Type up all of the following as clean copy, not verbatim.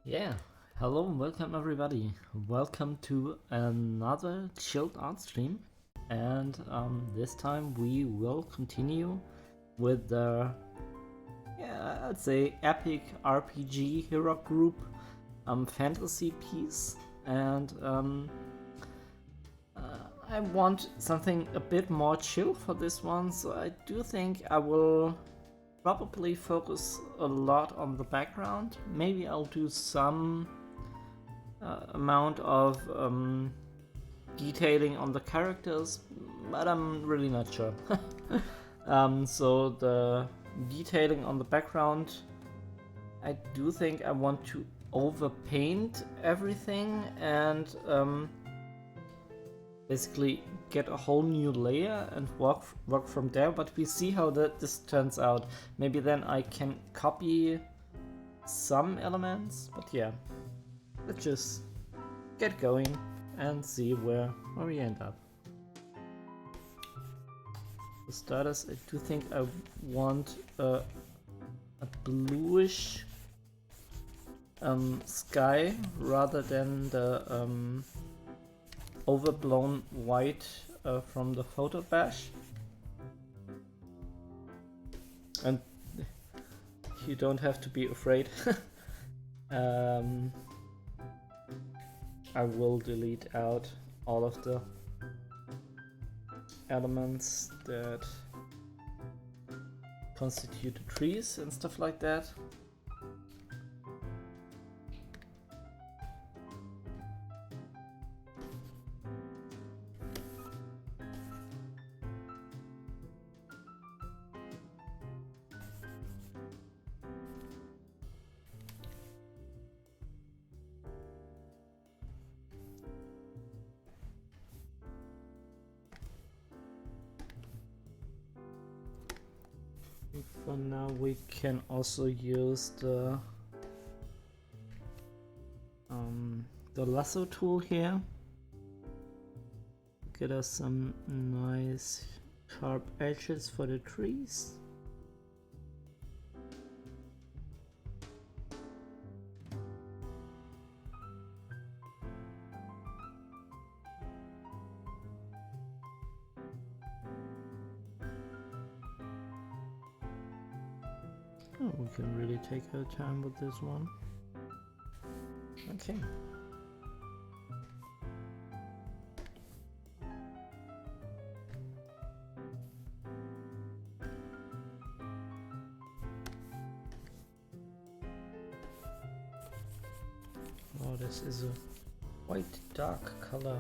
Yeah, hello and welcome everybody. Welcome to another chilled art stream, and this time we will continue with the, I'd say, epic RPG hero group fantasy piece, and I want something a bit more chill for this one, so I do think I will probably focus a lot on the background. Maybe I'll do some amount of detailing on the characters, but I'm really not sure. So the detailing on the background, I do think I want to overpaint everything and basically get a whole new layer and work from there, but we see how this turns out. Maybe then I can copy some elements, but yeah, let's just get going and see where we end up. For starters, I do think I want a bluish sky rather than the overblown white from the photo bash. And you don't have to be afraid. I will delete out all of the elements that constitute the trees and stuff like that. For now, we can also use the lasso tool here. Get us some nice sharp edges for the trees. Oh, we can really take our time with this one. Okay. Oh, this is a quite dark color.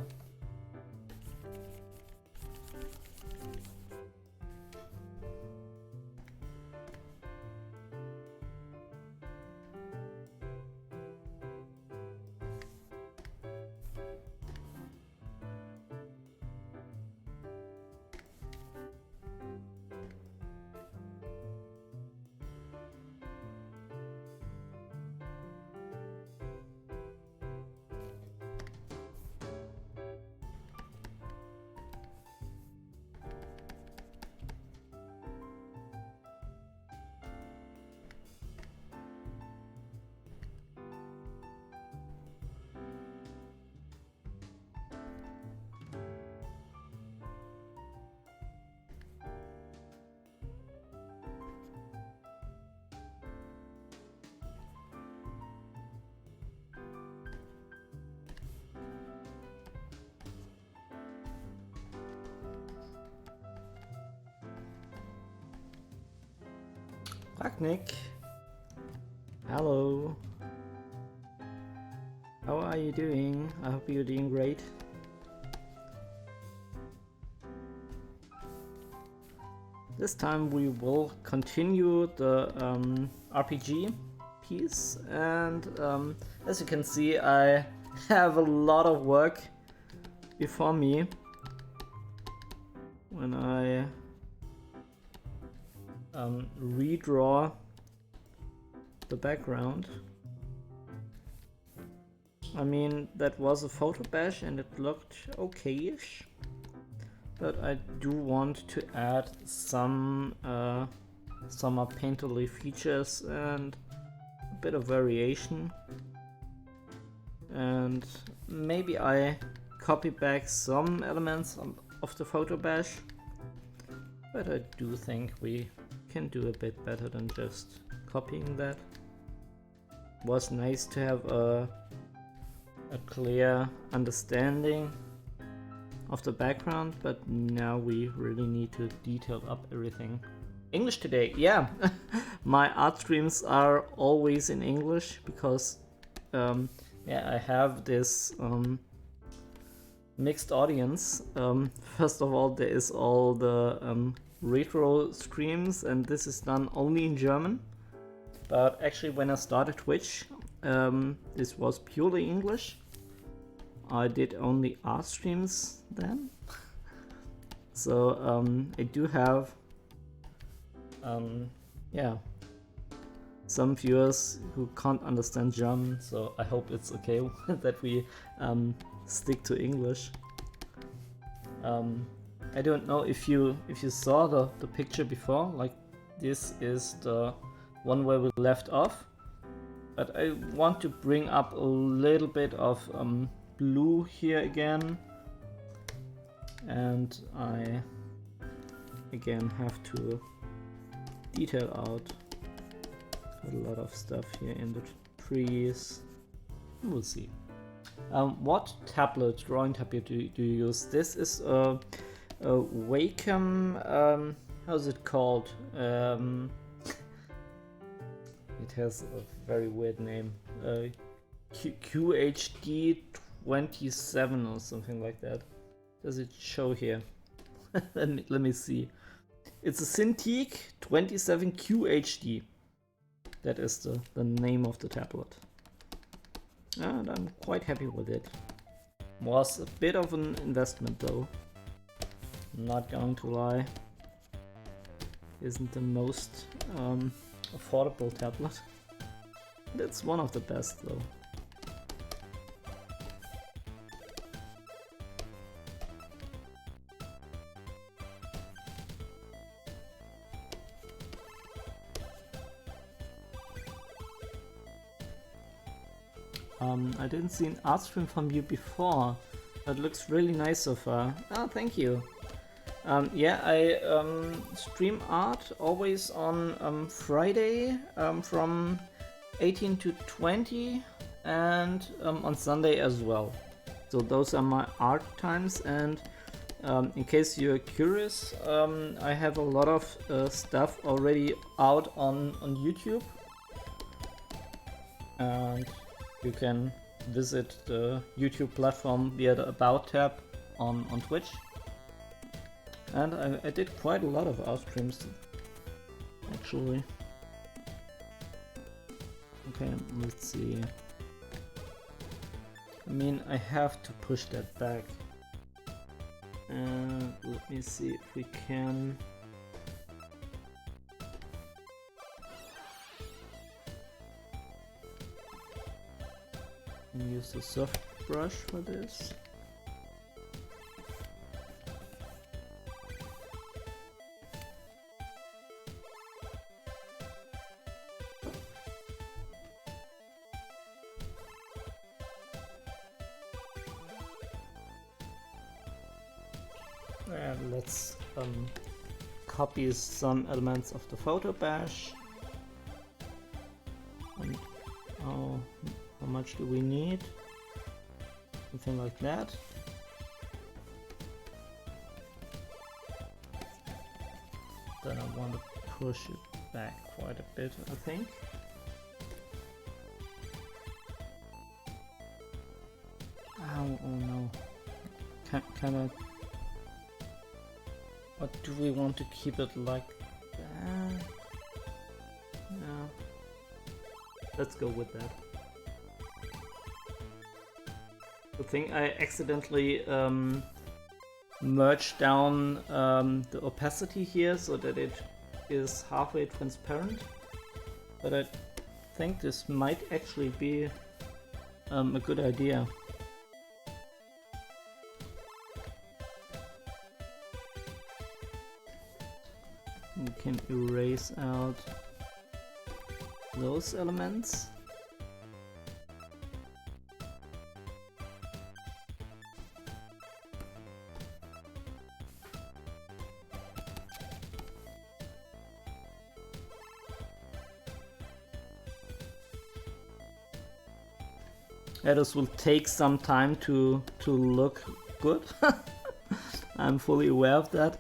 Nick, hello. How are you doing? I hope you're doing great. This time we will continue the RPG piece, and as you can see, I have a lot of work before me when I redraw the background. I mean, that was a photo bash and it looked okay-ish, but I do want to add some more painterly features and a bit of variation. and maybe I copy back some elements of the photo bash, but I do think we can do a bit better than just copying that. Was nice to have a clear understanding of the background, but now we really need to detail up everything. English today, yeah. My art streams are always in English because yeah, I have this mixed audience. First of all, there is all the retro streams, and this is done only in German. But actually, when I started Twitch, this was purely English. I did only art streams then. So I do have yeah, some viewers who can't understand German, so I hope it's okay that we stick to English. I don't know if you saw the picture before. Like, this is the one where we left off, but I want to bring up a little bit of blue here again, and I again have to detail out a lot of stuff here in the trees. We'll see. What tablet, drawing tablet do you use? This is a Wacom, how's it called? It has a very weird name. QHD 27 or something like that. Does it show here? let me see. It's a Cintiq 27 QHD. That is the name of the tablet. And I'm quite happy with it. Was a bit of an investment though. Not going to lie. Isn't the most affordable tablet. It's one of the best though. I didn't see an art stream from you before. That looks really nice so far. Oh, thank you. Yeah, I stream art always on Friday from 18 to 20 and on Sunday as well. So those are my art times, and in case you're curious, I have a lot of stuff already out on YouTube. And you can visit the YouTube platform via the About tab on Twitch. And I did quite a lot of art streams, actually. Okay, let's see. I mean, I have to push that back. Let me see if we can... use the soft brush for this. And let's copy some elements of the photo bash. And, oh, how much do we need? Something like that. Then I want to push it back quite a bit, I think. Oh no. Can I... Or do we want to keep it like that? No. Let's go with that. The thing, I accidentally merged down the opacity here so that it is halfway transparent, but I think this might actually be a good idea. We can erase out those elements. This will take some time to look good. I'm fully aware of that.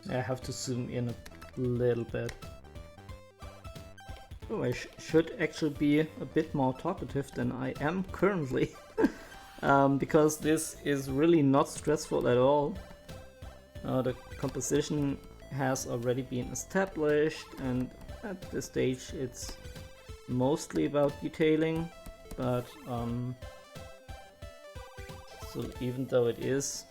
I have to zoom in a little bit. Oh, I should actually be a bit more talkative than I am currently. Because this is really not stressful at all. The composition has already been established, and at this stage it's mostly about detailing, but so even though it is,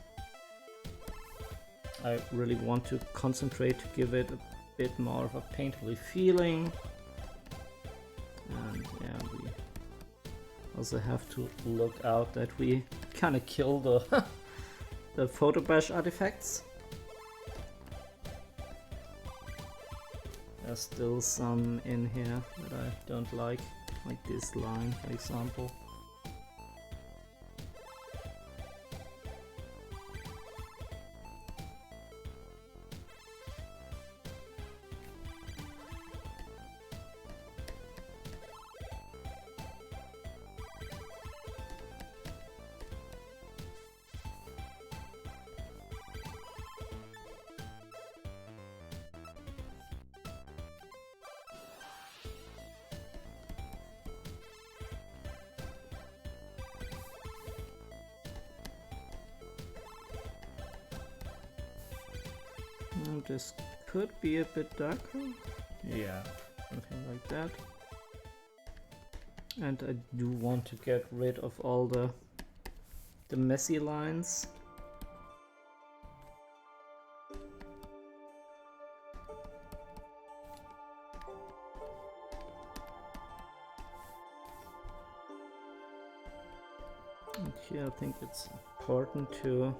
I really want to concentrate to give it a bit more of a painterly feeling. And yeah, we also have to look out that we kind of kill the the photo brush artifacts. There's still some in here that I don't like this line, for example. This could be a bit darker. Yeah, something like that. And I do want to get rid of all the messy lines. And here I think it's important to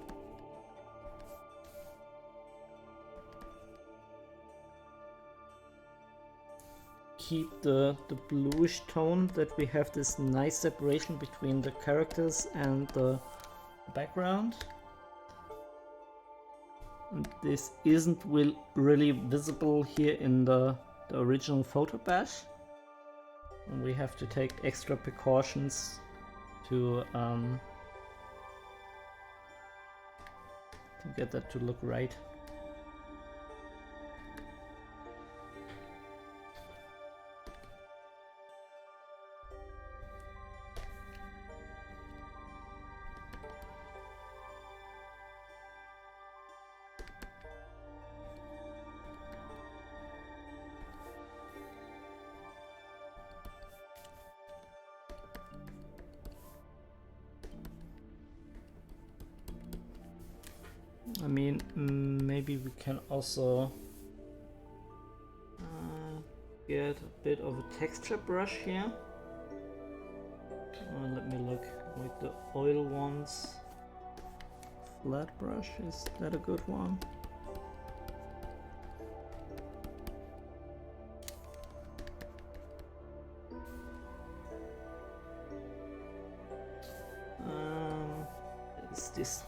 keep the bluish tone, that we have this nice separation between the characters and the background. And this isn't really visible here in the original photo bash. And we have to take extra precautions to get that to look right. I mean, maybe we can also get a bit of a texture brush here. Let me look, like the oil ones. Flat brush, is that a good one? Is this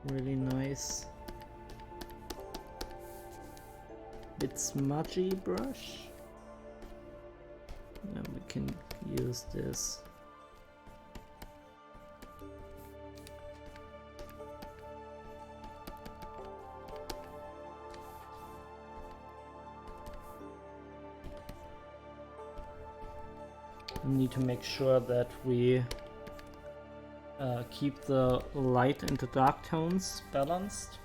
really nice bit smudgy brush? And we can use this. We need to make sure that we keep the light and the dark tones balanced.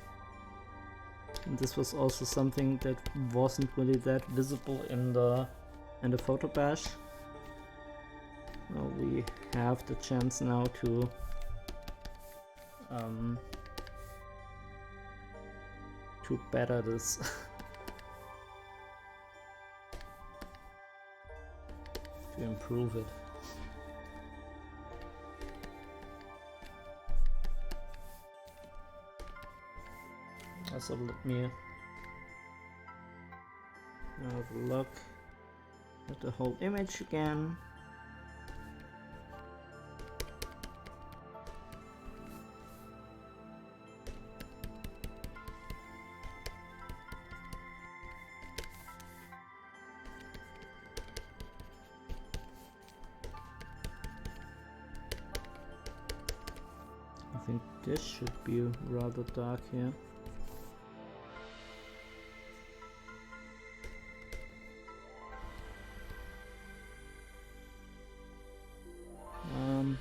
And this was also something that wasn't really that visible in the photo bash. Well, we have the chance now to to better this. To improve it. So let me have a look at the whole image again. I think this should be rather dark here.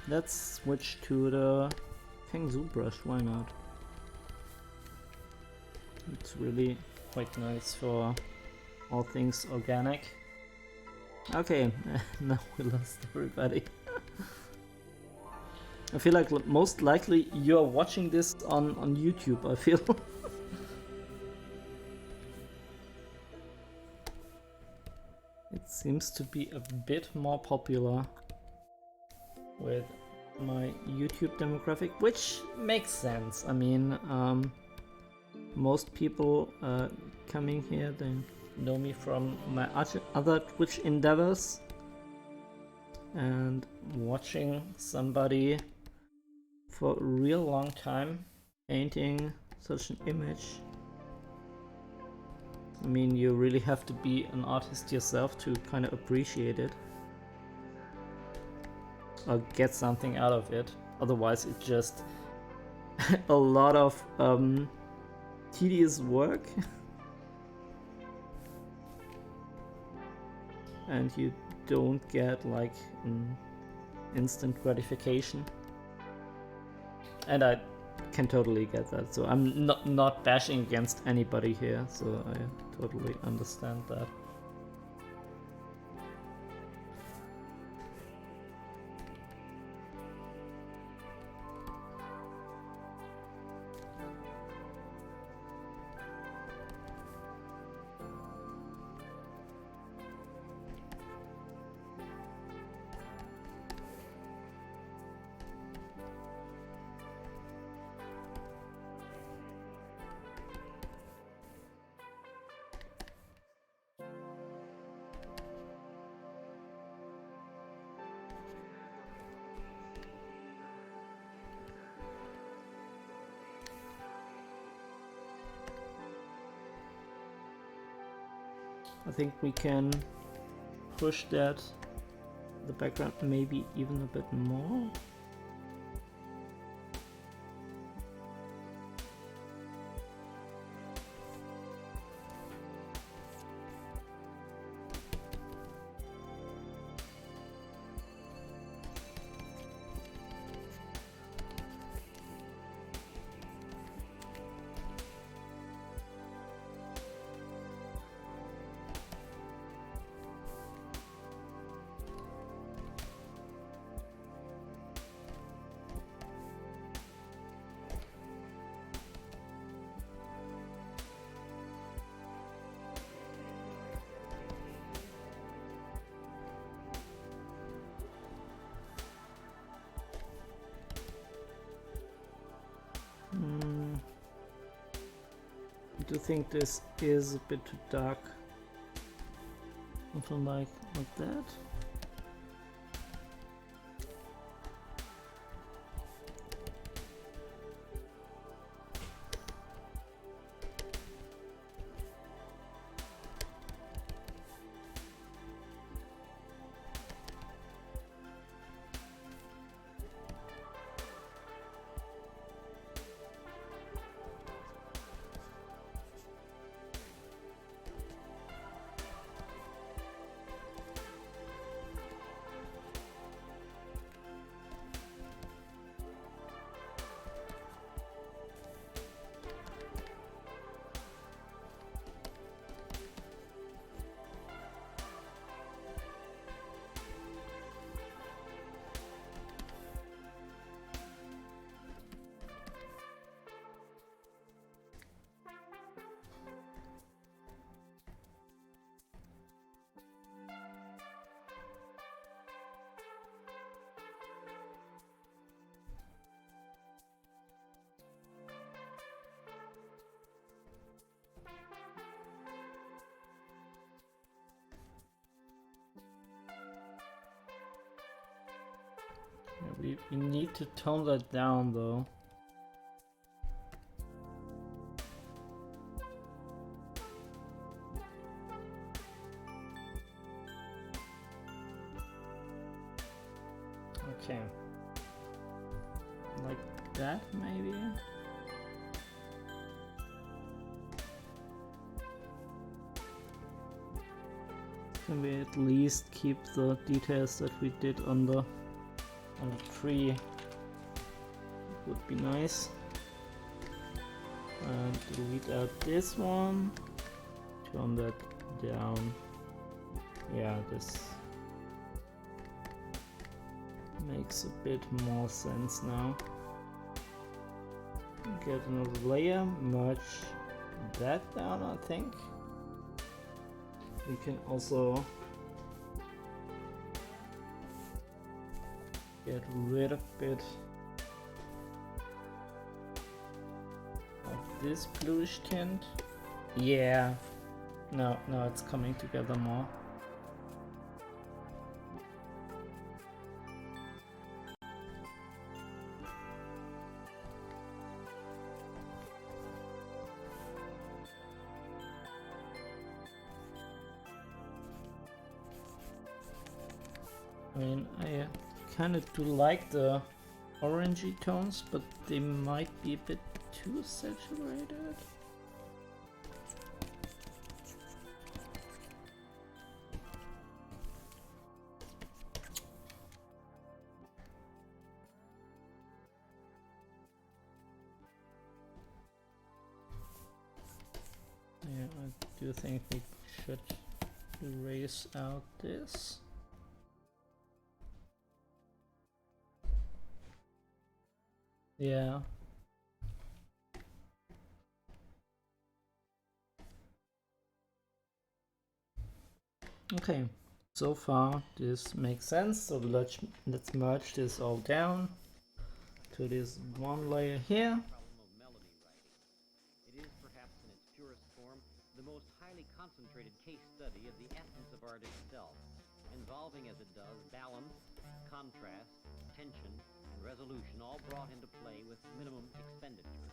Let's switch to the Fengzu brush, why not? It's really quite nice for all things organic. Okay, now we lost everybody. I feel like most likely you're watching this on YouTube, I feel. It seems to be a bit more popular with my YouTube demographic, which makes sense. I mean, most people coming here, they know me from my other Twitch endeavors, and watching somebody for a real long time painting such an image. I mean, you really have to be an artist yourself to kind of appreciate it or get something out of it. Otherwise it's just a lot of tedious work and you don't get like an instant gratification. And I can totally get that, so I'm not bashing against anybody here, so I totally understand that. I think we can push that, the background maybe even a bit more. I do think this is a bit too dark. Something like that. we need to tone that down though. Okay. Like that maybe? Can we at least keep the details that we did on the tree? Would be nice. And delete out this one. Tone that down. Yeah, this makes a bit more sense now. Get another layer, merge that down, I think. We can also get rid of a bit of this bluish tint. Yeah, no, it's coming together more. I mean, I kind of do like the orangey tones, but they might be a bit too saturated. Yeah, I do think we should erase out this. Yeah. Okay, so far this makes sense. So let's merge this all down to this one layer here. It is perhaps in its purest form the most highly concentrated case study of the essence of art itself, involving as it does balance, contrast, tension, and resolution all brought into play with minimum expenditure.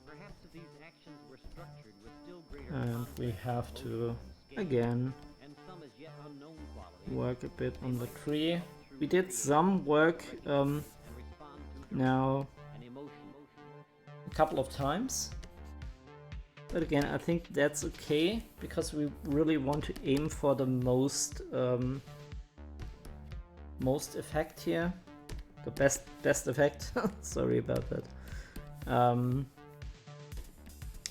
Perhaps if these actions were structured with still greater and we have to again and some as yet unknown qualities, work a bit on the tree. We did some work now a couple of times, but again I think that's okay because we really want to aim for the most effect here, the best effect. Sorry about that.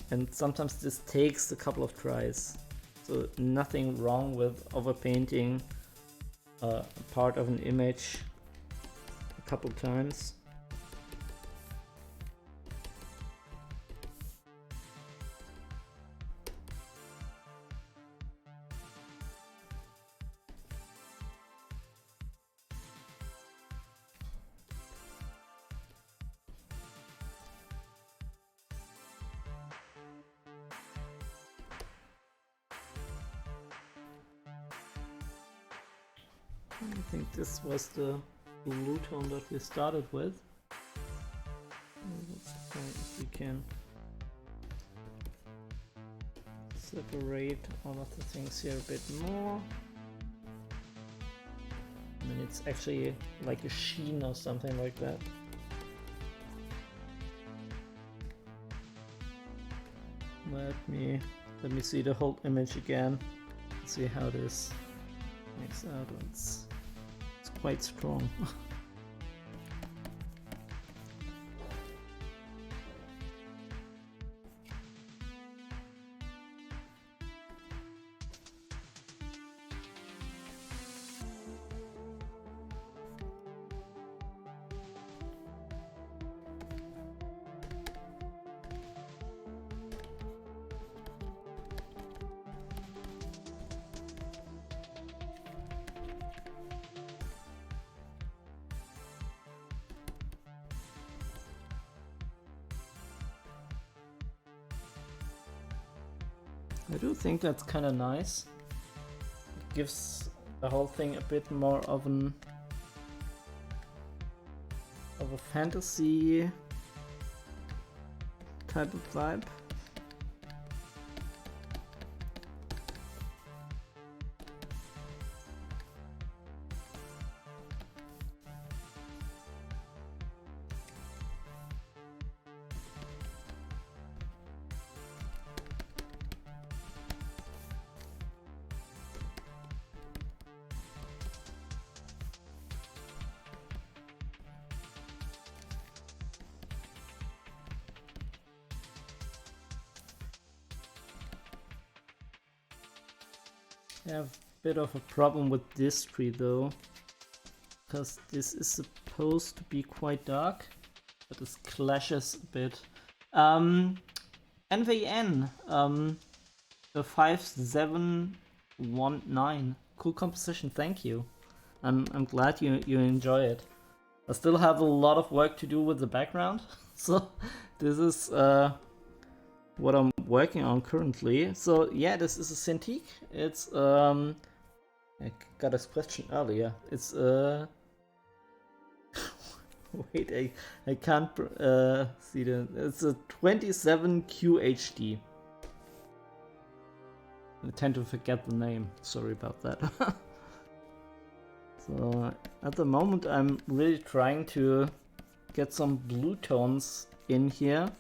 And sometimes this takes a couple of tries, so nothing wrong with overpainting a part of an image a couple times. I think this was the blue tone that we started with. Let's try if we can separate all of the things here a bit more. I mean, it's actually like a sheen or something like that. Let me see the whole image again. See how this makes out. It's quite strong. I do think that's kind of nice. It gives the whole thing a bit more of an more fantasy type of vibe. I have a bit of a problem with this tree though, because this is supposed to be quite dark, but this clashes a bit. NVN, the 5719, cool composition, thank you. I'm glad you enjoy it. I still have a lot of work to do with the background, so this is what I'm working on currently. So yeah, this is a Cintiq. It's I got a question earlier. It's wait, I can't see the. It's a 27 QHD. I tend to forget the name. Sorry about that. So at the moment I'm really trying to get some blue tones in here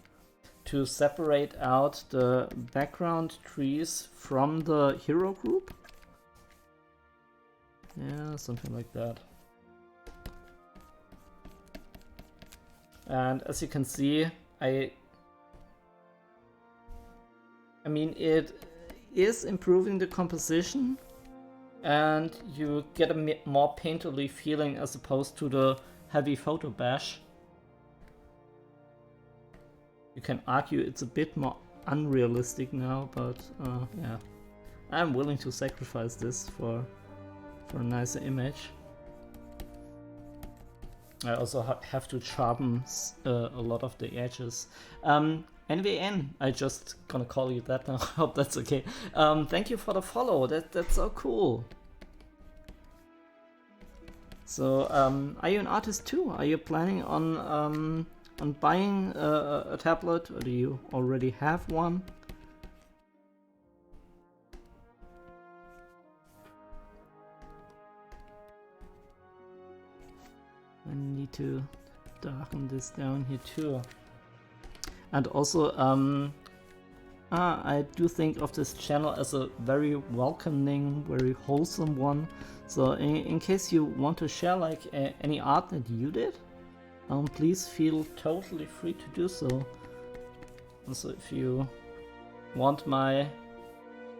to separate out the background trees from the hero group. Yeah, something like that. And as you can see, I mean, it is improving the composition, and you get a more painterly feeling as opposed to the heavy photo bash. You can argue it's a bit more unrealistic now, but yeah, I'm willing to sacrifice this for a nicer image. I also have to sharpen a lot of the edges. NVN, I just gonna call you that now. I hope that's okay. Thank you for the follow. That's so cool. So, are you an artist too? Are you planning on buying a tablet, or do you already have one? I need to darken this down here too. And also, I do think of this channel as a very welcoming, very wholesome one. So in case you want to share like any art that you did, please feel totally free to do so. Also, if you want my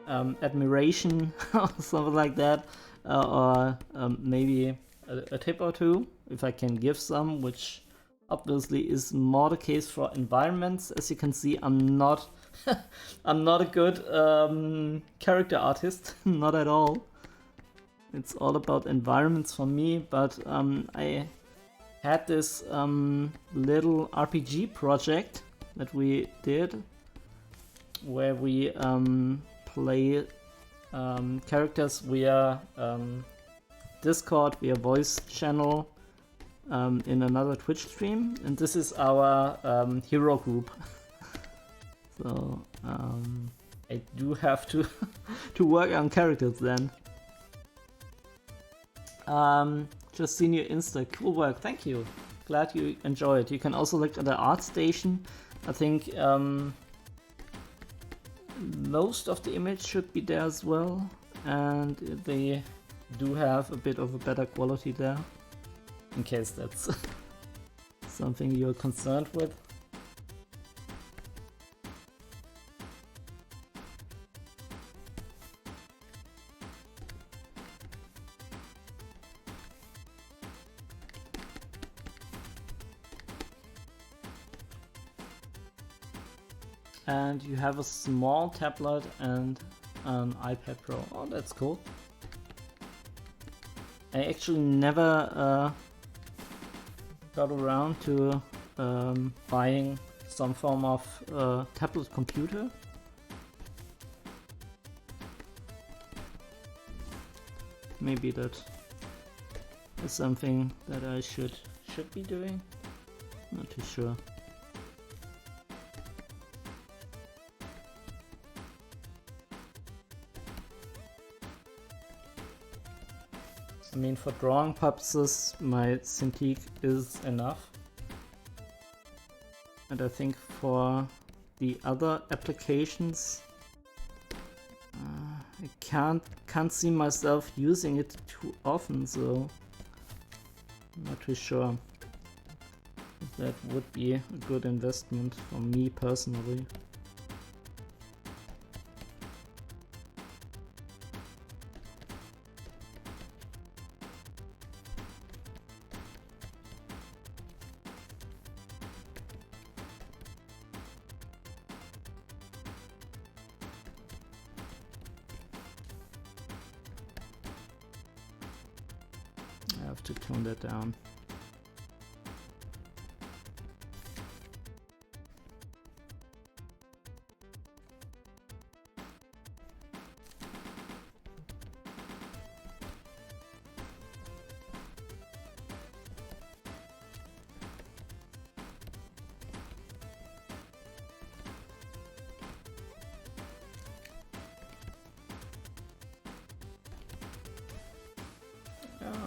admiration or something like that, or maybe a tip or two, if I can give some, which obviously is more the case for environments. As you can see, I'm not I'm not a good character artist, not at all. It's all about environments for me, but I had this little RPG project that we did where we play characters via Discord, via voice channel in another Twitch stream, and this is our hero group. So I do have to to work on characters then. Just seen your Insta, cool work, thank you. Glad you enjoy it. You can also look at the art station. I think most of the image should be there as well, and they do have a bit of a better quality there, in case that's something you're concerned with. And you have a small tablet and an iPad Pro. Oh, that's cool. I actually never got around to buying some form of tablet computer. Maybe that is something that I should be doing. Not too sure. I mean, for drawing purposes, my Cintiq is enough. And I think for the other applications, I can't see myself using it too often, so I'm not too sure if that would be a good investment for me personally. I have to tone that down.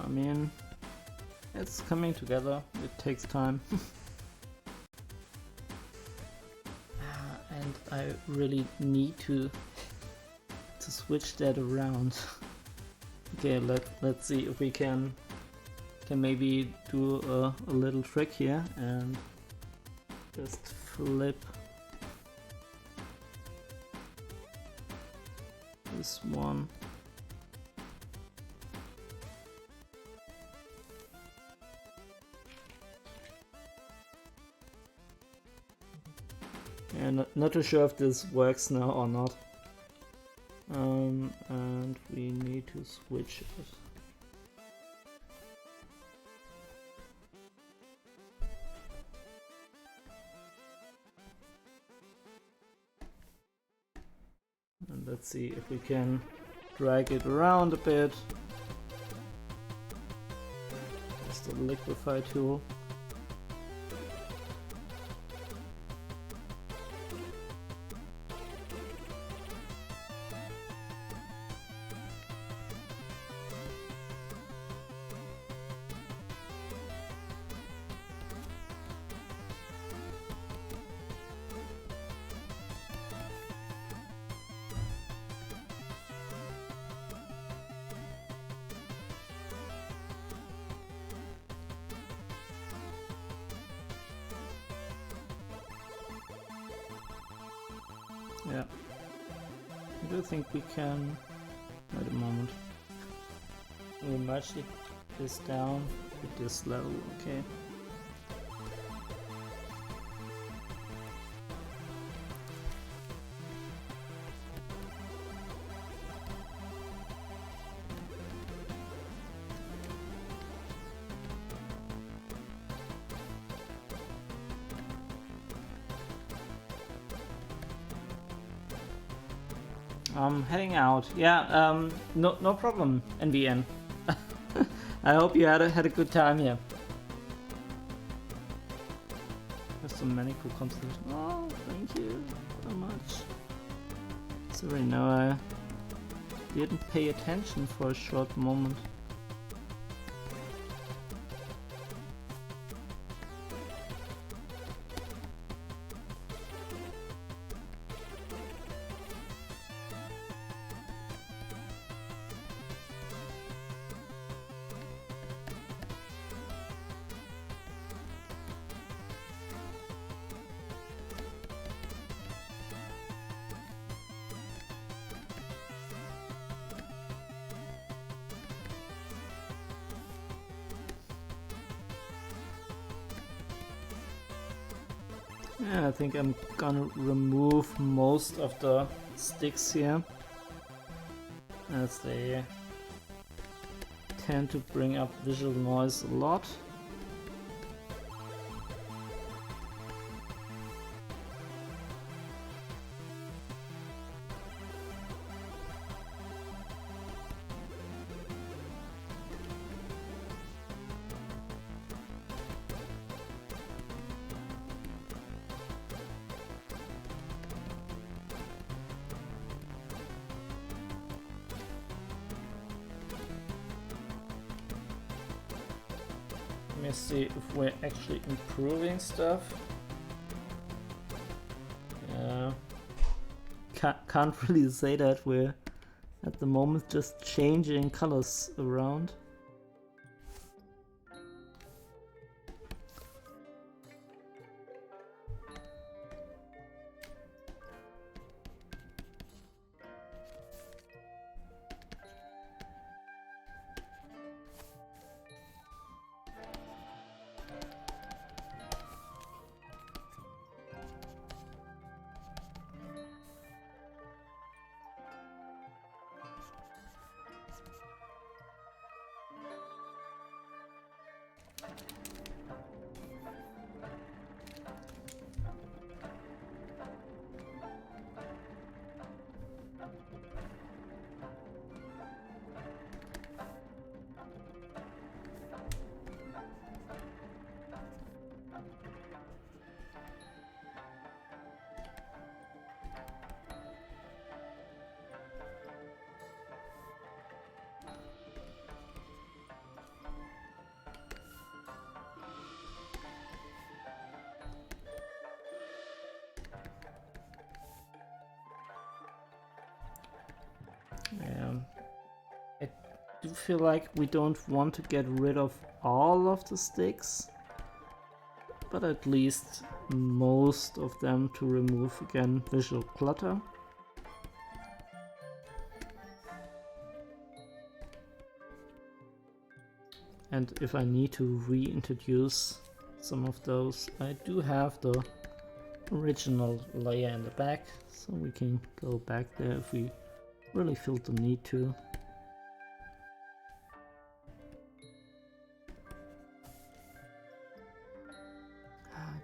I mean, it's coming together, it takes time. And I really need to switch that around. Okay, let's see if we can maybe do a little trick here and just flip this one. And not too sure if this works now or not. And we need to switch it. And let's see if we can drag it around a bit. Just the Liquify tool. Yeah, I do think we can. Wait a moment. We merge this down at this level, okay. I'm heading out. Yeah, no problem, NVN. I hope you had a good time here. There's so many cool constellations. Oh, thank you so much. Sorry, no, I didn't pay attention for a short moment. Yeah, I think I'm gonna remove most of the sticks here, as they tend to bring up visual noise a lot. Let me see if we're actually improving stuff. Yeah. Can't really say that we're at the moment just changing colors around. I do feel like we don't want to get rid of all of the sticks, but at least most of them to remove again visual clutter. And if I need to reintroduce some of those, I do have the original layer in the back, so we can go back there if we really feel the need to.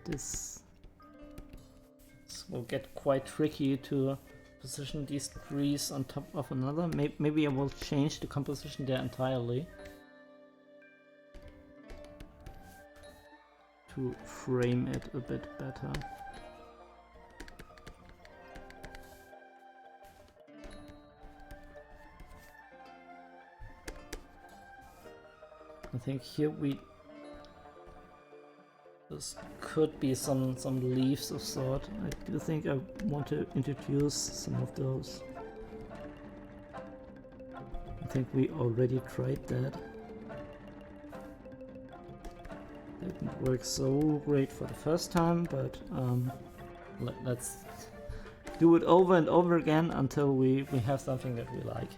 This will get quite tricky to position these trees on top of another. Maybe I will change the composition there entirely to frame it a bit better. I think here this could be some leaves of sort. I do think I want to introduce some of those. I think we already tried that. Didn't work so great for the first time, but let's do it over and over again until we have something that we like.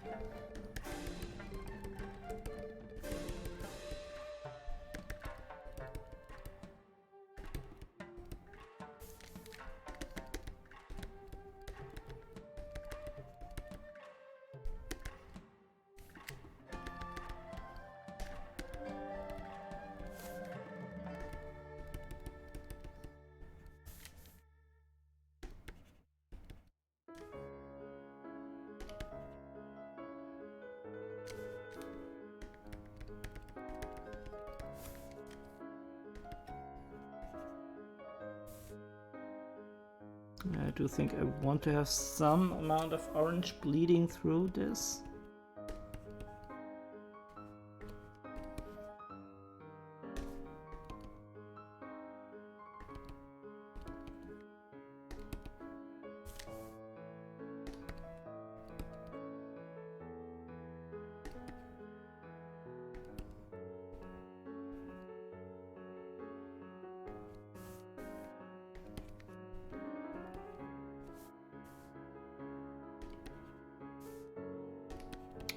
I do think I want to have some amount of orange bleeding through this.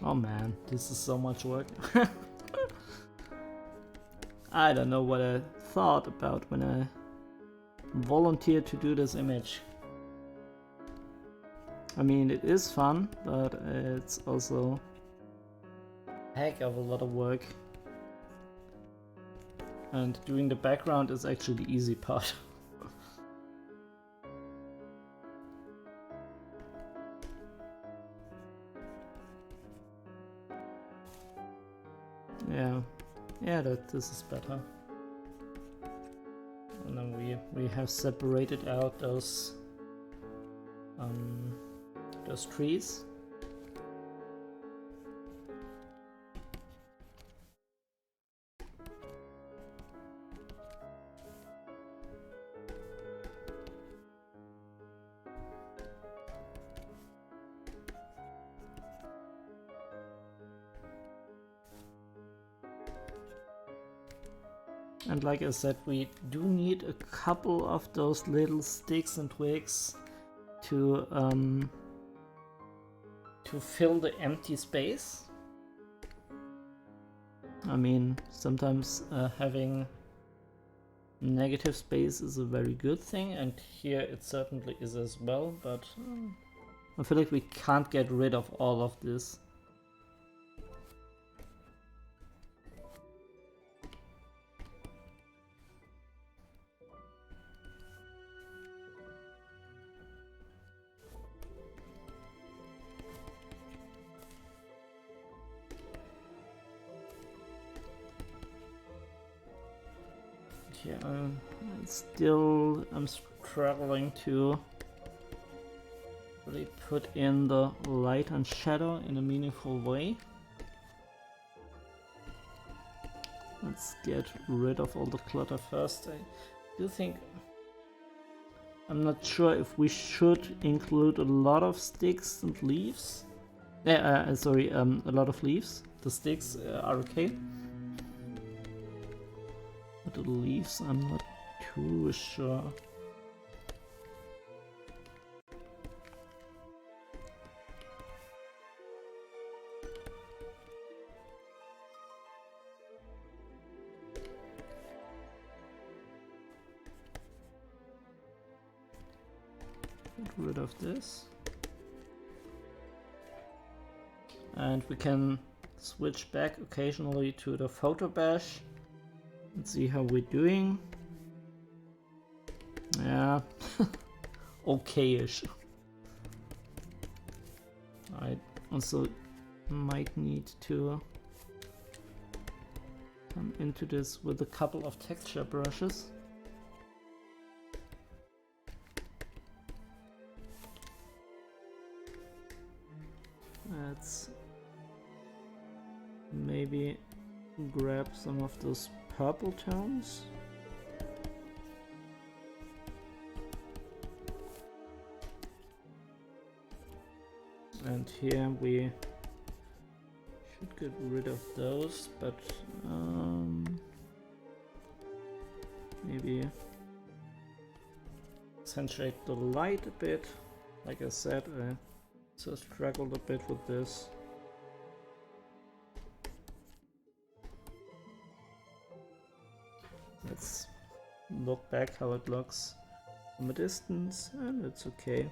Oh man, this is so much work. I don't know what I thought about when I volunteered to do this image. I mean, it is fun, but it's also a heck of a lot of work. And doing the background is actually the easy part. Yeah, this is better. And then we have separated out those trees. And like I said, we do need a couple of those little sticks and twigs to fill the empty space. I mean, sometimes having negative space is a very good thing, and here it certainly is as well, but I feel like we can't get rid of all of this. Yeah, I'm struggling to really put in the light and shadow in a meaningful way. Let's get rid of all the clutter first. I do think... I'm not sure if we should include a lot of sticks and leaves. Sorry, a lot of leaves. The sticks are okay. But the leaves, I'm not too sure. Get rid of this. And we can switch back occasionally to the photo bash. Let's see how we're doing. Yeah, okay-ish. I also might need to come into this with a couple of texture brushes. Let's maybe grab some of those purple tones. And here we should get rid of those, but maybe accentuate the light a bit. Like I said, I so struggled a bit with this. Let's look back how it looks from a distance, and it's okay.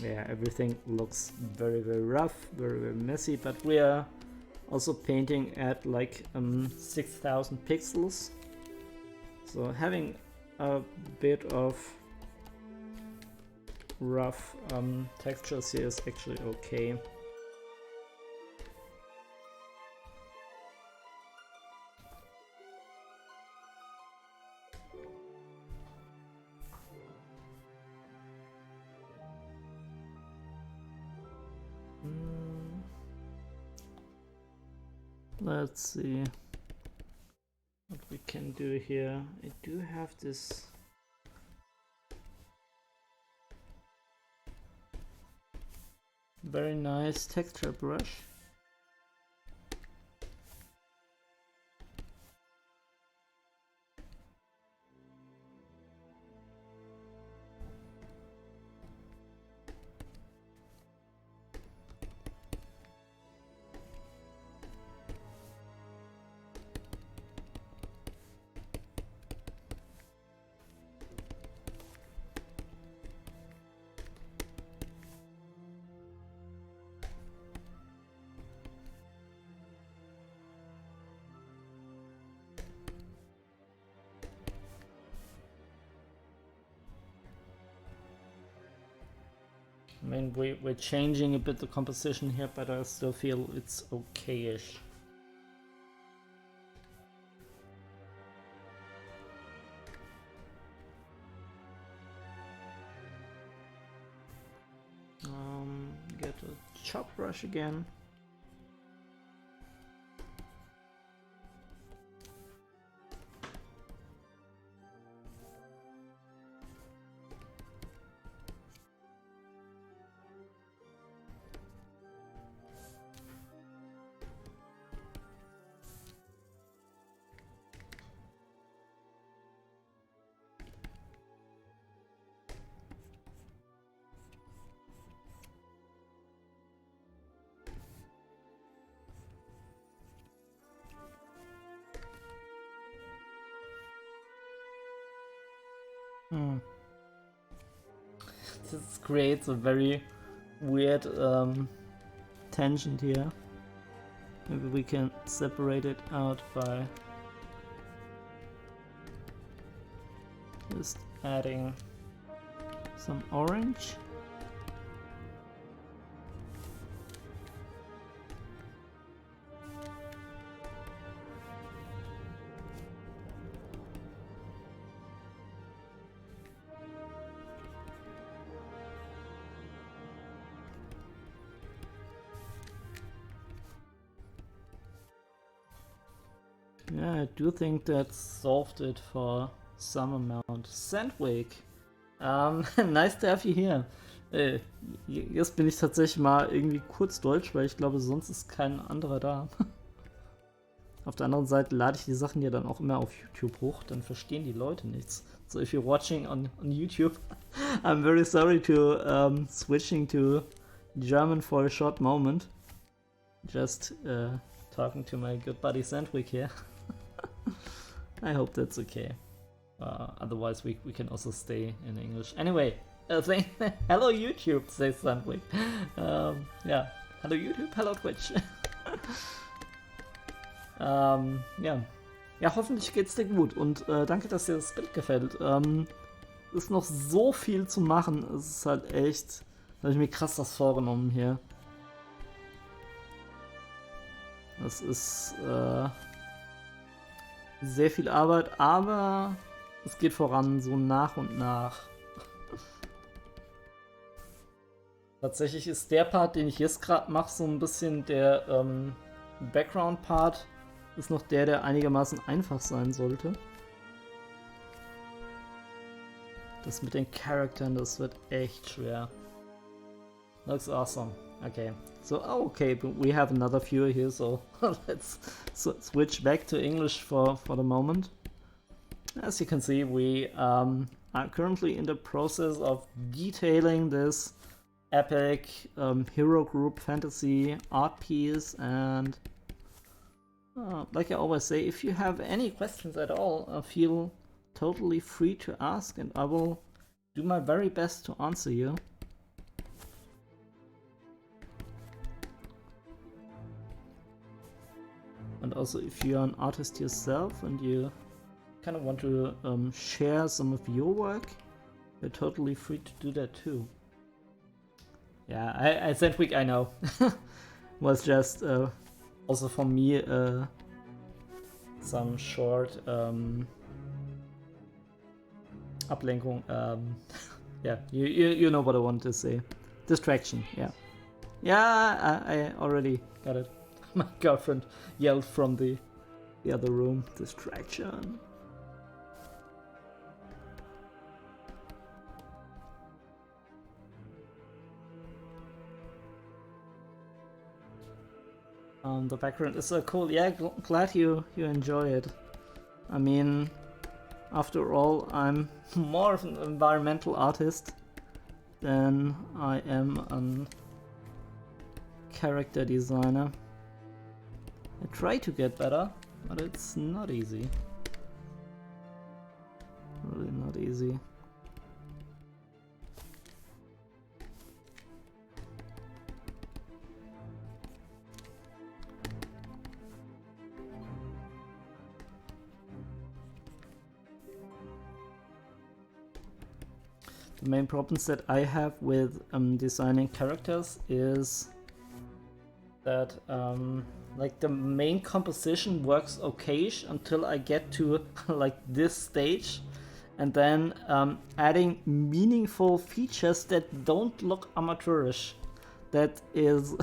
Yeah, everything looks very, very rough, very, very messy, but we are also painting at like 6,000 pixels. So having a bit of rough textures here is actually okay. Let's see what we can do here. I do have this very nice texture brush. I mean, we're changing a bit the composition here, but I still feel it's okay-ish. Get a chop brush again. This creates a very weird tangent here. Maybe we can separate it out by just adding some orange. Yeah, I do think that solved it for some amount. Sandwich, nice to have you here. Jetzt bin ich tatsächlich mal irgendwie kurz Deutsch, weil ich glaube, sonst ist kein anderer da. Auf der anderen Seite lade ich die Sachen ja dann auch immer auf YouTube hoch, dann verstehen die Leute nichts. So if you're watching on YouTube, I'm very sorry to switching to German for a short moment. Just talking to my good buddy Sandwich here. I hope that's okay. Otherwise we can also stay in English. Anyway, hello YouTube, says Sandwich. Yeah, hello YouTube, hello Twitch. Ja, hoffentlich geht's dir gut und danke, dass dir das Bild gefällt. Ist noch so viel zu machen, es ist halt echt, da habe ich mir krass das vorgenommen hier. Das ist sehr viel Arbeit, aber es geht voran, so nach und nach. Tatsächlich ist der Part, den ich jetzt gerade mache, so ein bisschen der Background-Part, ist noch der einigermaßen einfach sein sollte. Das mit den Charakteren, das wird echt schwer. Looks awesome. Okay. So, okay, but we have another viewer here, so let's switch back to English for the moment. As you can see, we are currently in the process of detailing this epic hero group fantasy art piece, and like I always say, if you have any questions at all, feel totally free to ask, and I will do my very best to answer you. And also, if you're an artist yourself and you kind of want to share some of your work, you're totally free to do that too. Yeah, I said week, I know. Was just also for me some short Ablenkung. Yeah, you know what I want to say. Distraction, yeah. Yeah, I already got it. My girlfriend yelled from the other room. Distraction. The background is so cool. Yeah, glad you enjoy it. I mean, after all, I'm more of an environmental artist than I am a character designer. I try to get better, but it's not easy. Really not easy. The main problems that I have with designing characters is that like the main composition works okayish until I get to like this stage, and then adding meaningful features that don't look amateurish, that is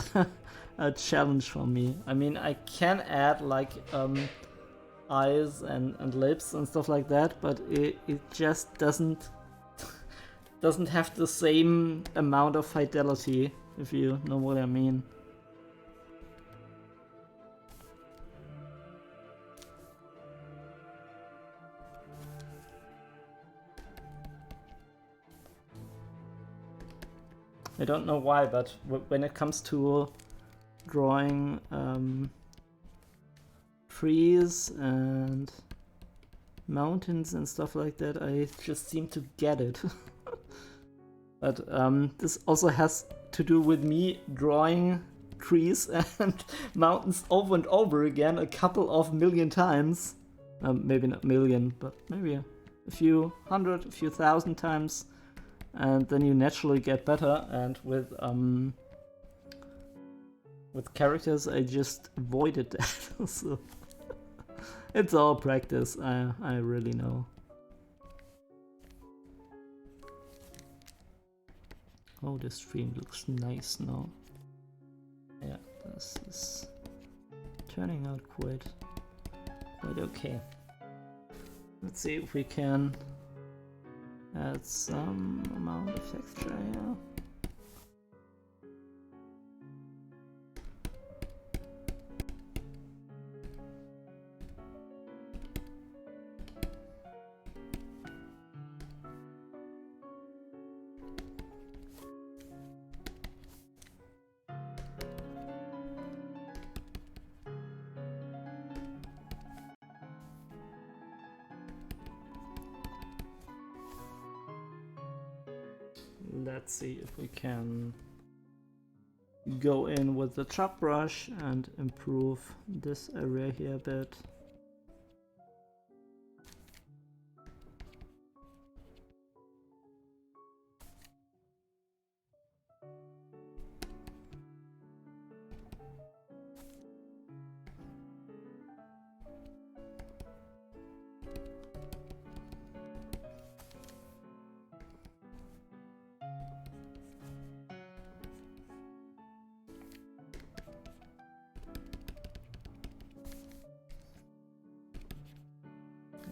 a challenge for me. I mean, I can add like eyes and lips and stuff like that, but it just doesn't have the same amount of fidelity, if you know what I mean. I don't know why, but when it comes to drawing trees and mountains and stuff like that, I just seem to get it. But this also has to do with me drawing trees and mountains over and over again a couple of million times. Maybe not million, but maybe a few hundred, a few thousand times. And then you naturally get better. And with characters, I just avoided that. So it's all practice, I really know. Oh, this stream looks nice now. Yeah, this is turning out quite okay. Let's see if we can add some amount of texture here. Let's see if we can go in with the chop brush and improve this area here a bit.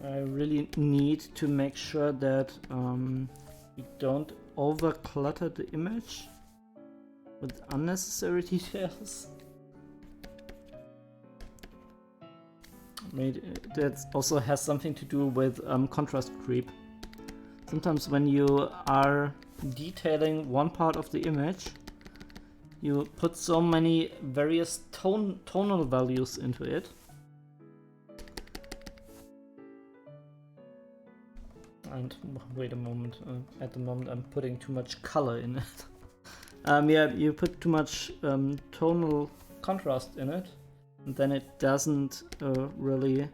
I really need to make sure that we don't over clutter the image with unnecessary details. Maybe that also has something to do with contrast creep. Sometimes when you are detailing one part of the image, you put so many various tonal values into it. And wait a moment, at the moment I'm putting too much color in it. Yeah, you put too much tonal contrast in it, and then it doesn't really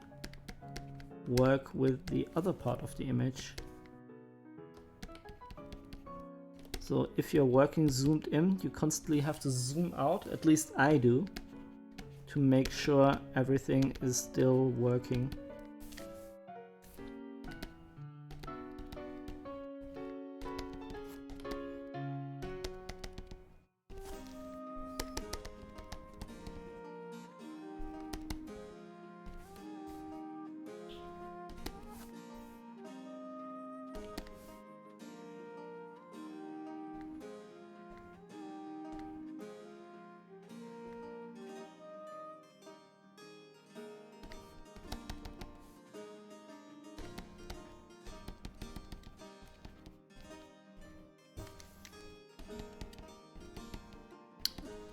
work with the other part of the image. So if you're working zoomed in, you constantly have to zoom out, at least I do, to make sure everything is still working.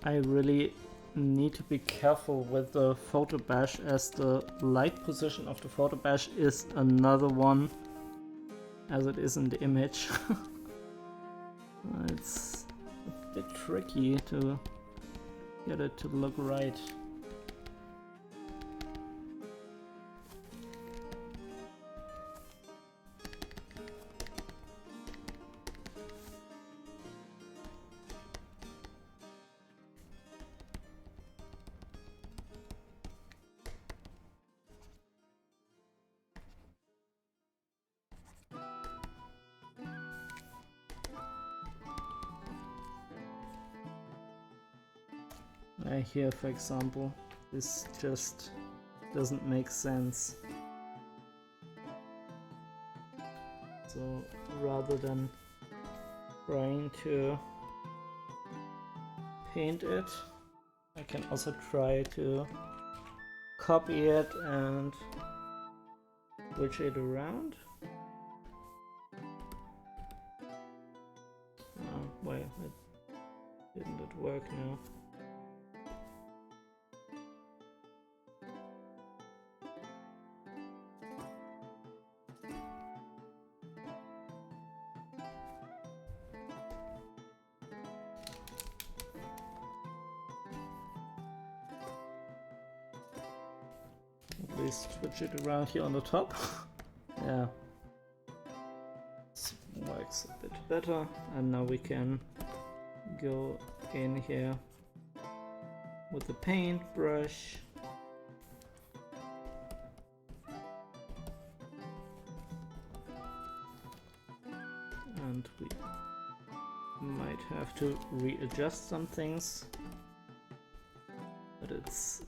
I really need to be careful with the photo bash, as the light position of the photo bash is another one as it is in the image. It's a bit tricky to get it to look right. Here, for example, this just doesn't make sense. So rather than trying to paint it, I can also try to copy it and switch it around. Oh, wait, didn't it work now? probably switch it around here on the top. Yeah. This works a bit better, and now we can go in here with the paintbrush. And we might have to readjust some things, but it's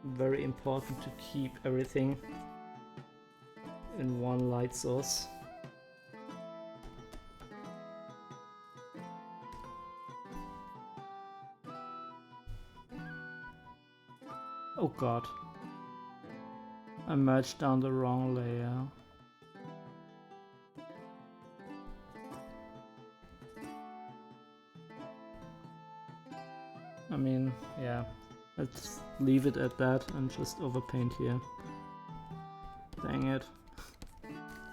very important to keep everything in one light source. Oh god, I merged down the wrong layer. I mean, yeah, let's leave it at that and just overpaint here. Dang it.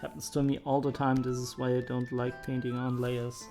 Happens to me all the time, this is why I don't like painting on layers.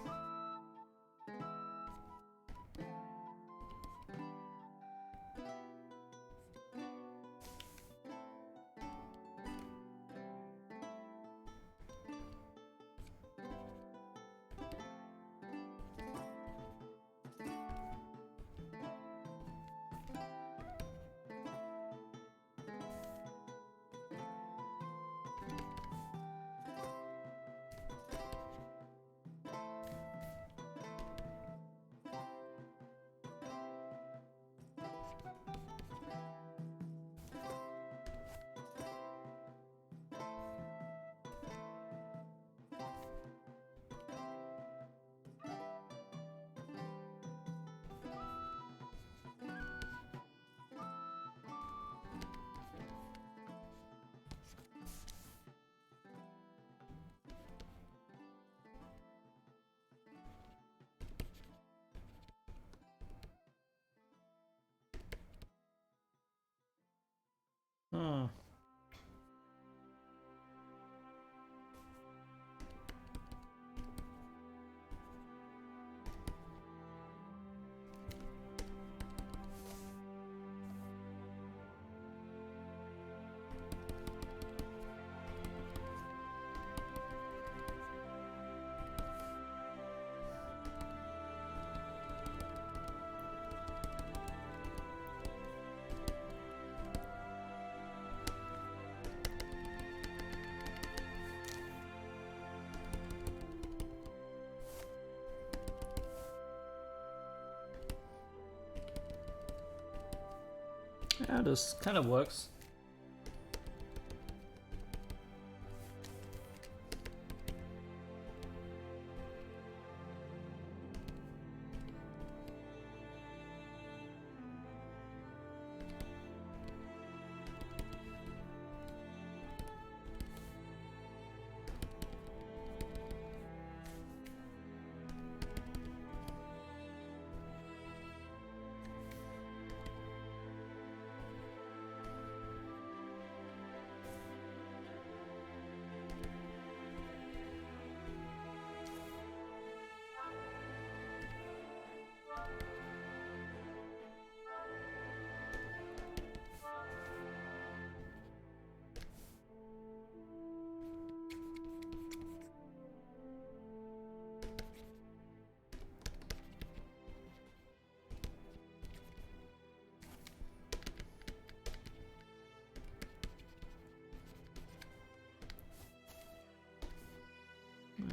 Hmm. Yeah, this kind of works.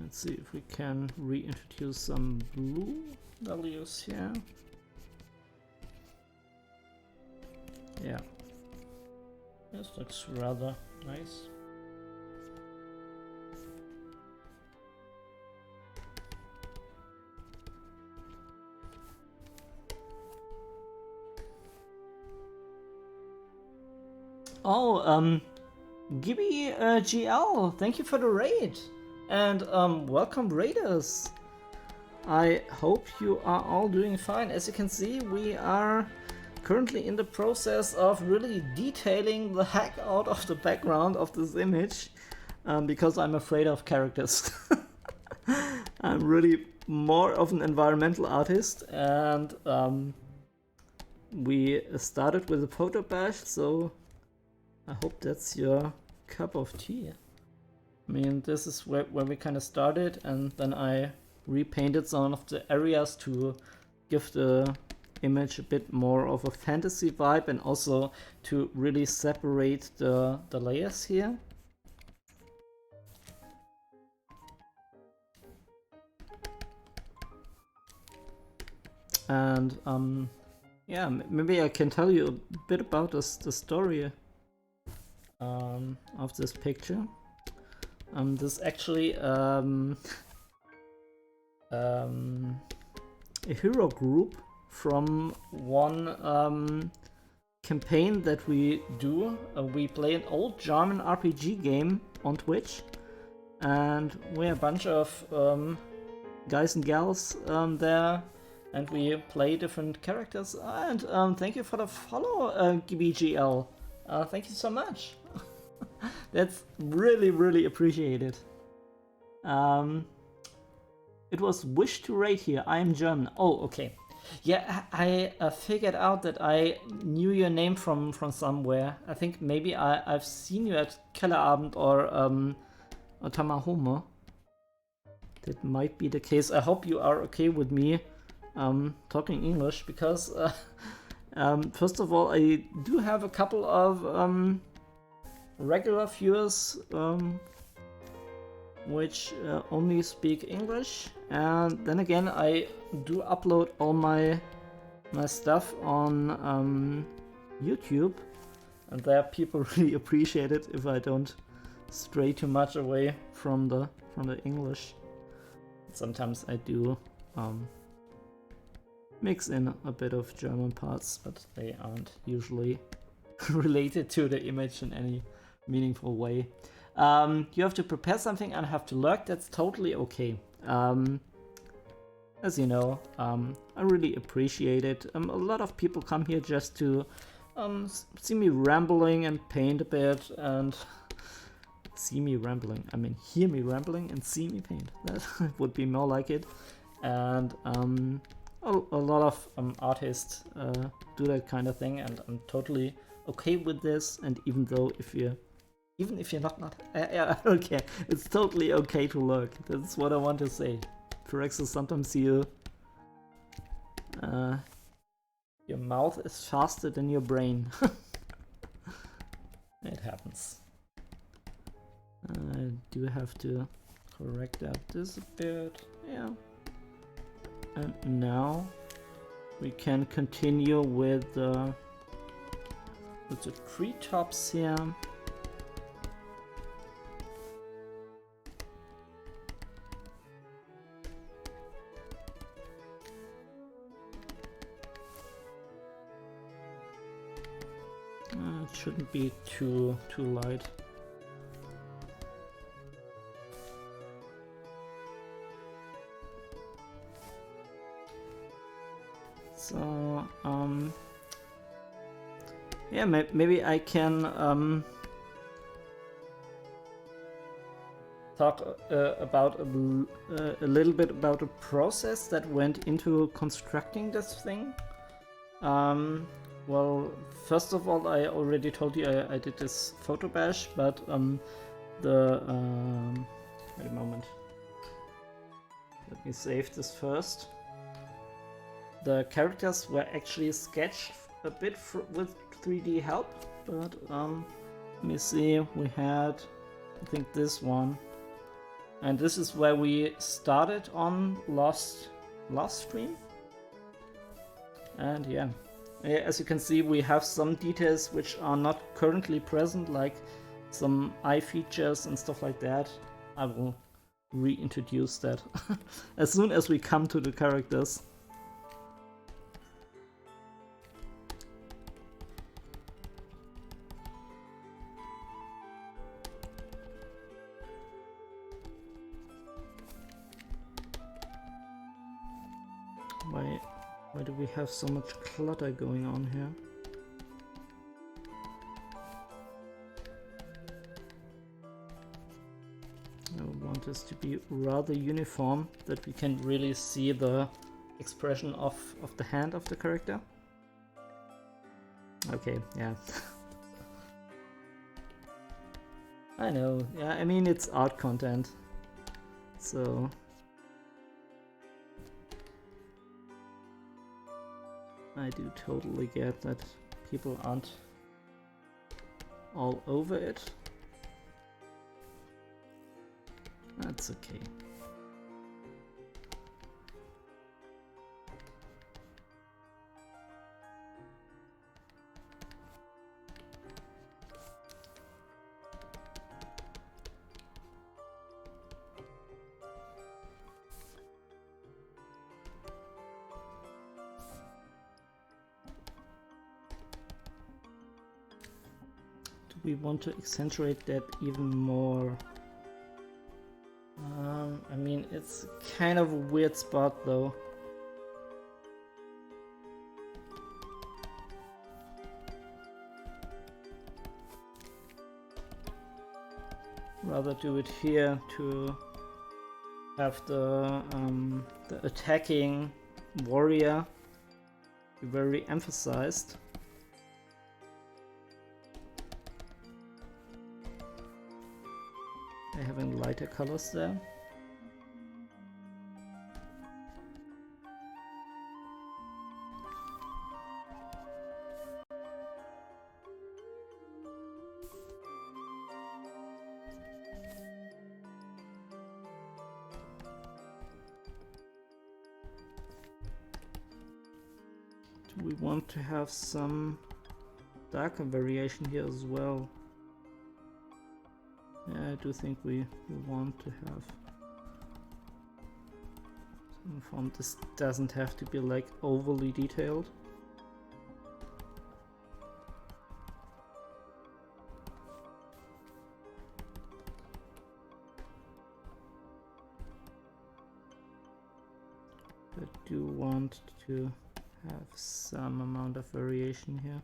Let's see if we can reintroduce some blue values here. Yeah, this looks rather nice. Oh, Gibby GL, thank you for the raid. And welcome raiders. I hope you are all doing fine. As you can see, we are currently in the process of really detailing the heck out of the background of this image, because I'm afraid of characters. I'm really more of an environmental artist, and we started with a photo bash, so I hope that's your cup of tea. I mean, this is where we kind of started, and then I repainted some of the areas to give the image a bit more of a fantasy vibe, and also to really separate the layers here. And yeah, maybe I can tell you a bit about the story of this picture. This actually a hero group from one campaign that we do. We play an old German RPG game on Twitch, and we're a bunch of guys and gals there, and we play different characters. And thank you for the follow, GBGL. Thank you so much. That's really appreciated. It was Wish to Raid here. I am German. Oh, okay. Yeah, I figured out that I knew your name from somewhere. I think maybe I've seen you at Kellerabend or Tamahome. That might be the case. I hope you are okay with me talking English, because first of all, I do have a couple of regular viewers which only speak English, and then again I do upload all my stuff on YouTube, and there people really appreciate it if I don't stray too much away from the English. Sometimes I do mix in a bit of German parts, but they aren't usually related to the image in any meaningful way. You have to prepare something and have to lurk. That's totally okay. As you know, I really appreciate it. A lot of people come here just to see me rambling and paint a bit, and see me rambling. I mean, hear me rambling and see me paint. That would be more like it. And a lot of artists do that kind of thing, and I'm totally okay with this. And even if you're not, I don't care. It's totally okay to lurk. That's what I want to say. For example, sometimes your mouth is faster than your brain. It happens. I do have to correct that this a bit. Yeah. And now we can continue with the treetops here. It shouldn't be too light. So yeah, maybe I can talk about a little bit about the process that went into constructing this thing. Well, first of all, I already told you I did this photo bash, but wait a moment. Let me save this first. The characters were actually sketched a bit with 3D help, but let me see. We had, I think, this one, and this is where we started on last stream. And yeah. As you can see, we have some details which are not currently present, like some eye features and stuff like that. I will reintroduce that as soon as we come to the characters. Why do we have so much clutter going on here? I want this to be rather uniform, that we can really see the expression of the hand of the character. Okay, yeah. I know, yeah, I mean it's art content, so I do totally get that people aren't all over it. That's okay. Do we want to accentuate that even more? I mean, it's kind of a weird spot though. Rather do it here to have the attacking warrior be very emphasized. By having lighter colors there. Do we want to have some darker variation here as well? Yeah, I do think we want to have some font. This doesn't have to be like overly detailed. I do want to have some amount of variation here.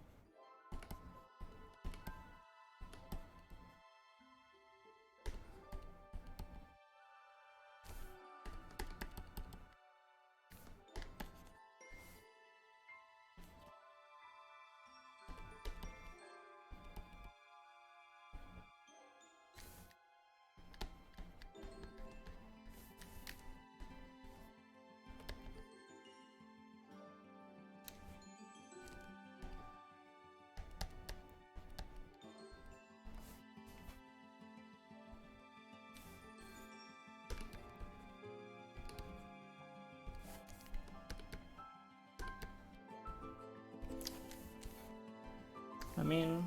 I mean,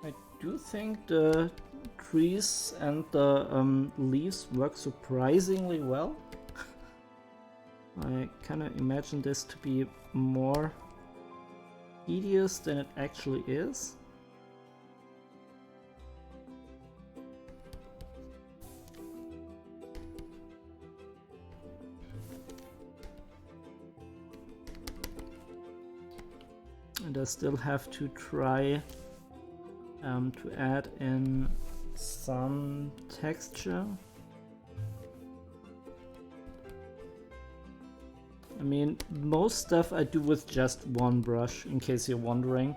I do think the trees and the leaves work surprisingly well. I kind of imagine this to be more tedious than it actually is. And I still have to try to add in some texture. I mean, most stuff I do with just one brush, in case you're wondering.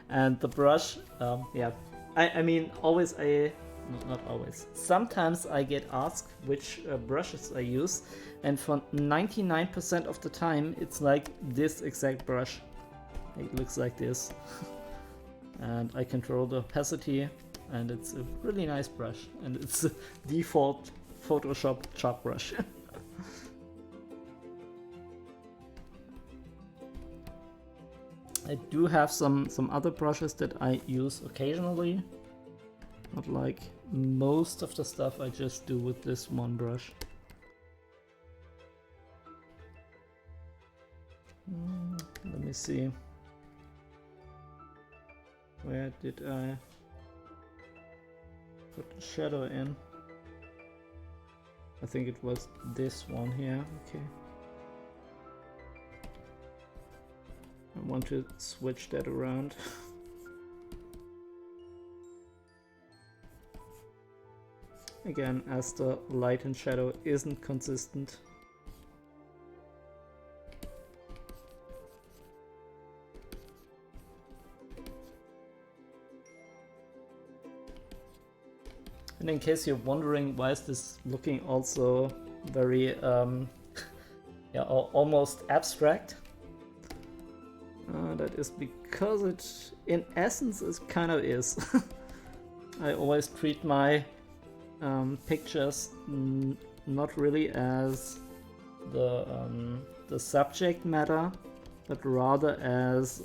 And the brush, yeah, I mean, always not always. Sometimes I get asked which brushes I use, and for 99% of the time, it's like this exact brush. It looks like this. And I control the opacity, and it's a really nice brush, and it's a default Photoshop chalk brush. I do have some other brushes that I use occasionally, not like most of the stuff I just do with this one brush. Let me see. Where did I put the shadow in? I think it was this one here. Okay. I want to switch that around. Again, as the light and shadow isn't consistent. And in case you're wondering why is this looking also very yeah, almost abstract, that is because it in essence is kind of is. I always treat my pictures not really as the subject matter, but rather as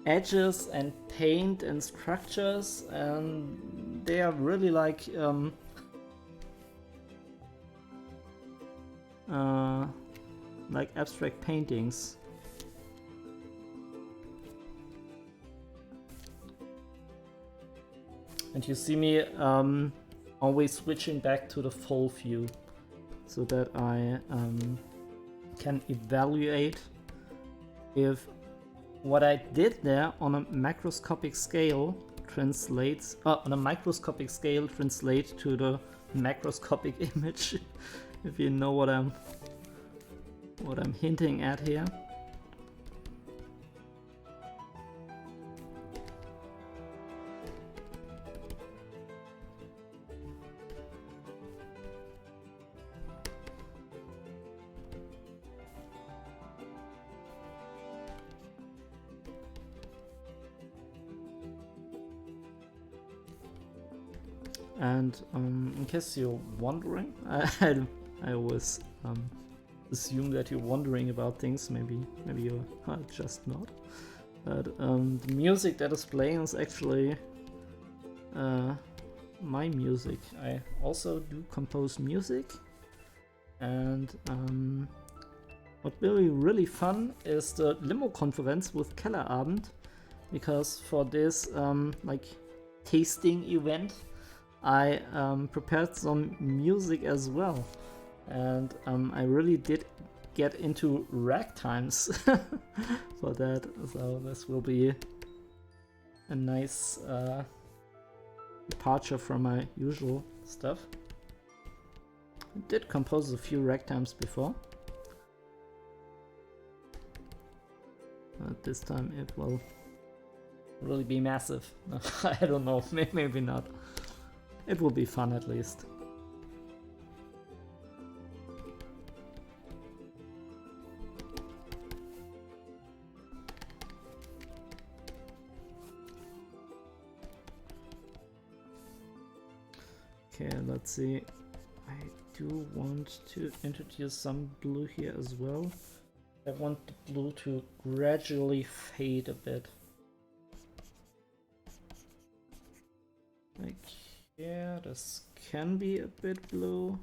edges and paint and structures, and they are really like abstract paintings. And you see me always switching back to the full view so that I can evaluate if what I did there on a macroscopic scale translates on a microscopic scale translates to the macroscopic image. If you know what I'm hinting at here. And in case you're wondering, I always assume that you're wondering about things. Maybe you're just not. But the music that is playing is actually my music. I also do compose music, and what will be really fun is the limo conference with Kellerabend, because for this like tasting event I prepared some music as well, and I really did get into ragtimes for that, so this will be a nice departure from my usual stuff. I did compose a few ragtimes before, but this time it will really be massive. I don't know, maybe not. It will be fun at least. Okay, let's see. I do want to introduce some blue here as well. I want the blue to gradually fade a bit. Like, yeah, this can be a bit blue.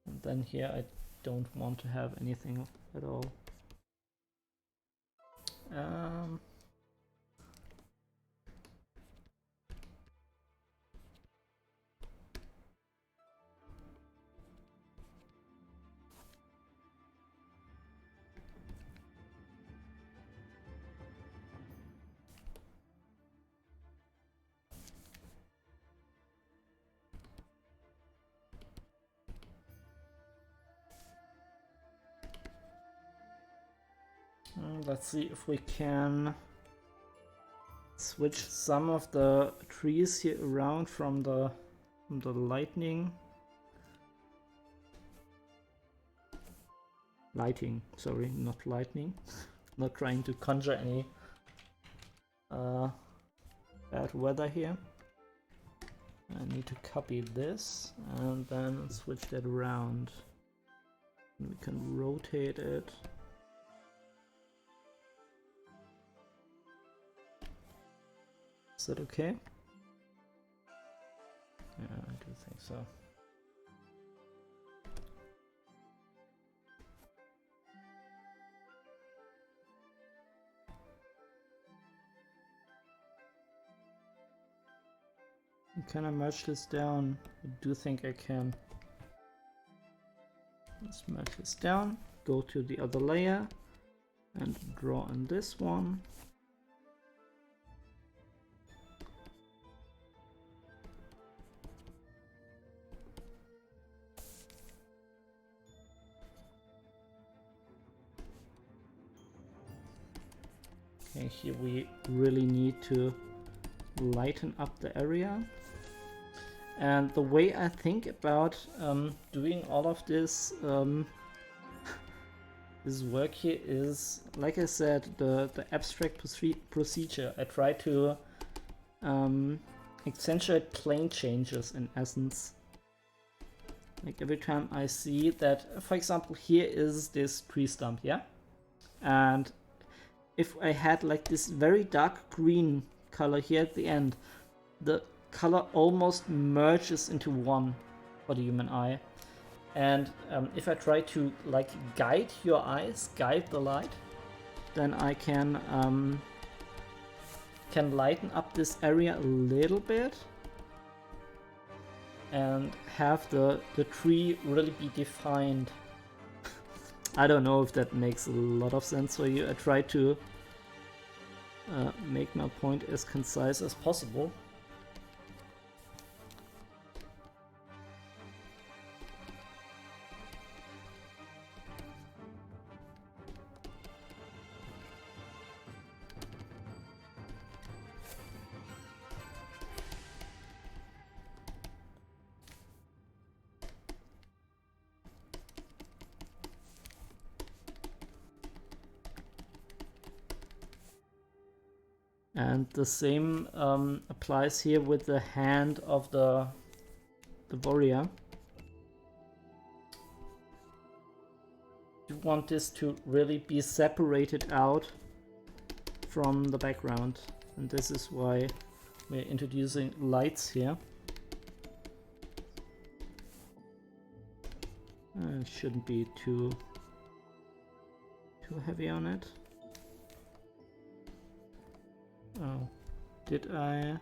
And then here I don't want to have anything at all. Let's see if we can switch some of the trees here around from the lighting, sorry, not lightning. Not trying to conjure any bad weather here. I need to copy this and then switch that around. And we can rotate it. Is that okay? Yeah, I do think so. Can I merge this down? I do think I can. Let's merge this down, go to the other layer and draw on this one. Okay, here we really need to lighten up the area. And the way I think about doing all of this this work here is, like I said, the abstract procedure. I try to accentuate plane changes in essence. Like every time I see that, for example, here is this tree stump, yeah? And if I had like this very dark green color here at the end, the color almost merges into one for the human eye. And if I try to like guide your eyes, guide the light, then I can lighten up this area a little bit and have the tree really be defined. I don't know if that makes a lot of sense for you. I try to make my point as concise as possible. And the same applies here with the hand of the warrior. You want this to really be separated out from the background, and this is why we're introducing lights here. It shouldn't be too heavy on it. Oh, did I?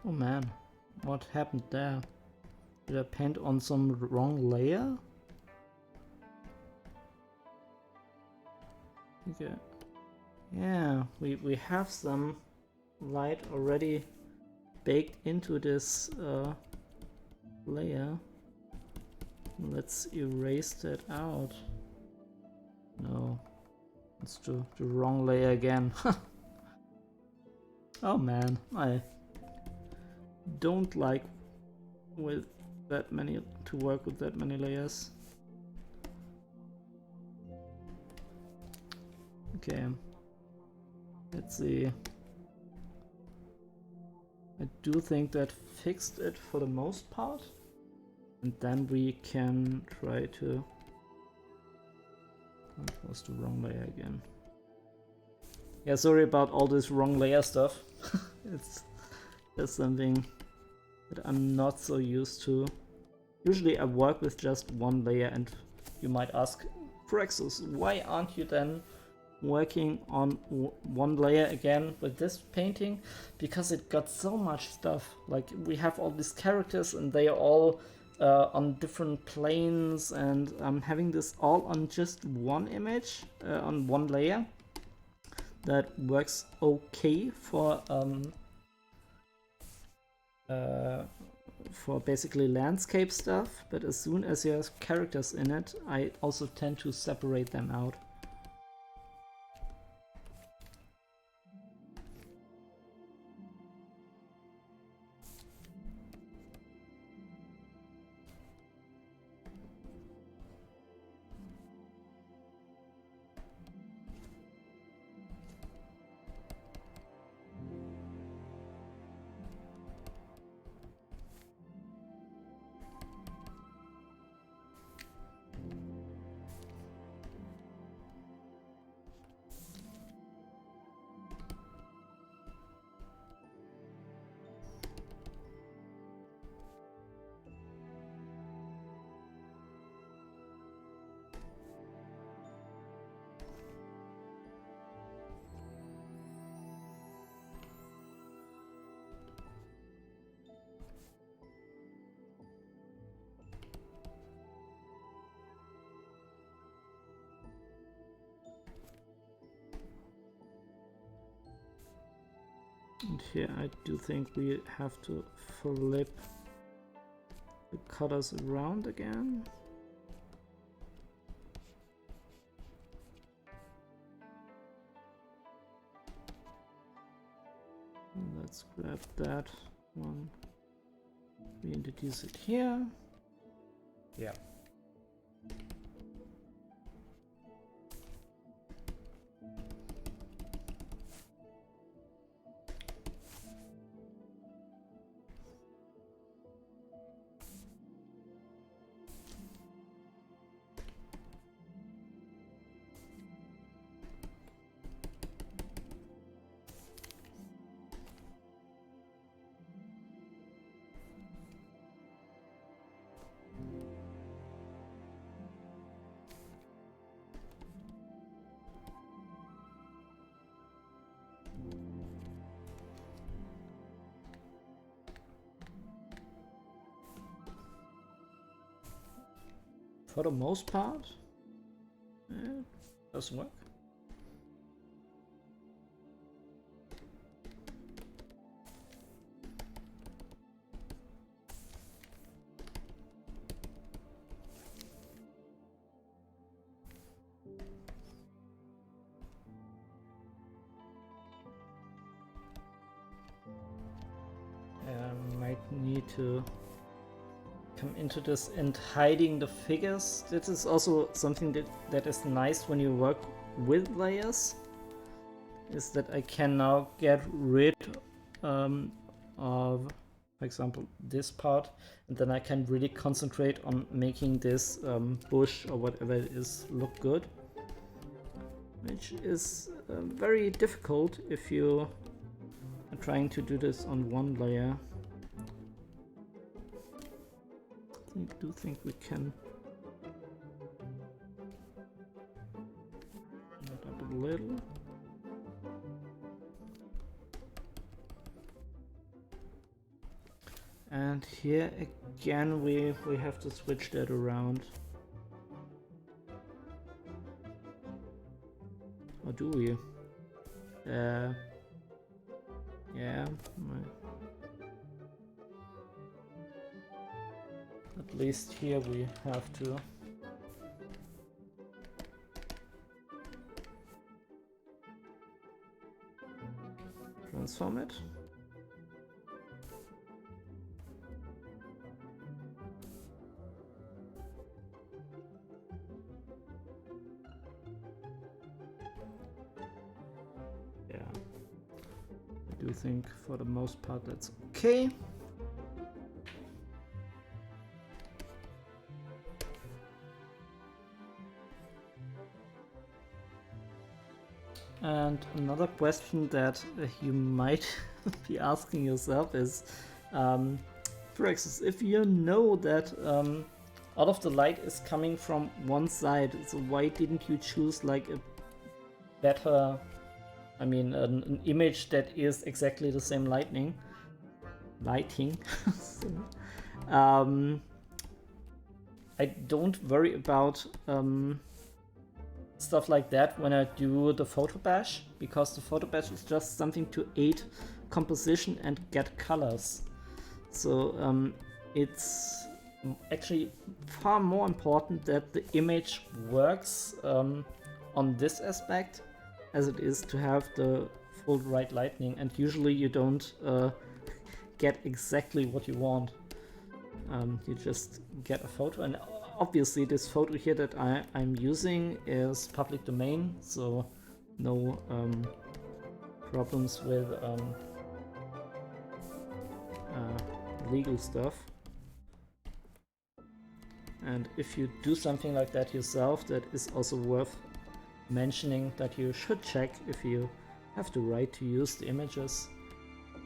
Oh man, what happened there? Did I paint on some wrong layer? Okay. Yeah, we have some light already baked into this layer. Let's erase that out. No, it's the wrong layer again. Oh man, I don't like with that many to work with that many layers. Okay, let's see. I do think that fixed it for the most part, and then we can try to. That was the wrong layer again. Yeah, sorry about all this wrong layer stuff. It's just something that I'm not so used to. Usually I work with just one layer, and you might ask, Praxis, why aren't you then working on one layer again with this painting? Because it got so much stuff. Like, we have all these characters and they are all on different planes, and having this all on just one image, on one layer, that works okay for basically landscape stuff, but as soon as you have characters in it, I also tend to separate them out. And here I do think we have to flip the colors around again. Let's grab that one, reintroduce it here. Yeah. For the most part, it doesn't work. Might need to come into this and hiding the figures. This is also something that is nice when you work with layers, is that I can now get rid of, for example, this part, and then I can really concentrate on making this bush or whatever it is look good, which is very difficult if you are trying to do this on one layer. I do think we can add up a little. And here again we have to switch that around. Or do we? Yeah. At least here we have to. Transform it. Yeah. I do think for the most part that's okay. And another question that you might be asking yourself is, for instance, if you know that all of the light is coming from one side, so why didn't you choose like a better, I mean, an image that is exactly the same lighting? So, I don't worry about stuff like that when I do the photo bash, because the photo bash is just something to aid composition and get colors. So it's actually far more important that the image works on this aspect as it is to have the full right lighting, and usually you don't get exactly what you want. You just get a photo, and obviously this photo here that I'm using is public domain, so no problems with legal stuff. And if you do something like that yourself, that is also worth mentioning, that you should check if you have the right to use the images,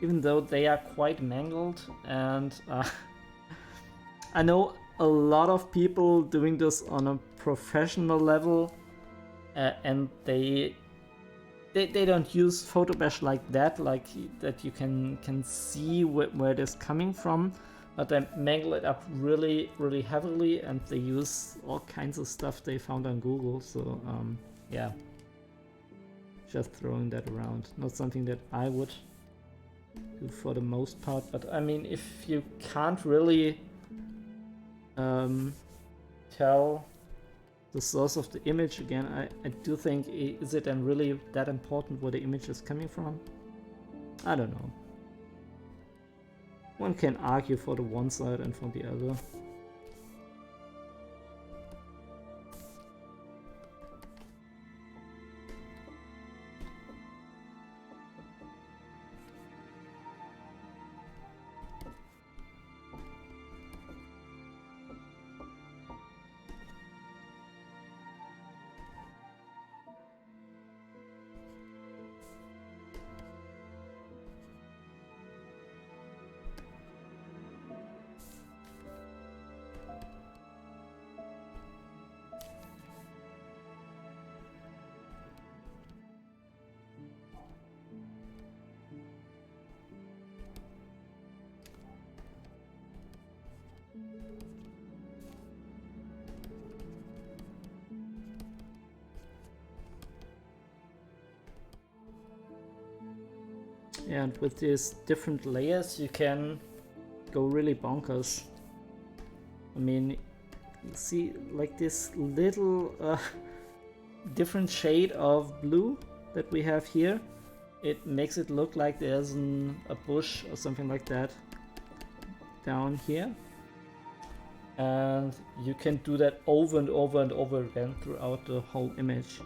even though they are quite mangled. And I know a lot of people doing this on a professional level, and they don't use photo bash like that, like that you can see where it is coming from, but they mangle it up really heavily, and they use all kinds of stuff they found on Google. So yeah, just throwing that around. Not something that I would do for the most part, but I mean, if you can't really tell the source of the image, again, I do think, is it then really that important where the image is coming from? I don't know. one can argue for the one side and for the other. And with these different layers you can go really bonkers. I mean, see, like this little different shade of blue that we have here, it makes it look like there's a bush or something like that down here. And you can do that over and over and over again throughout the whole image.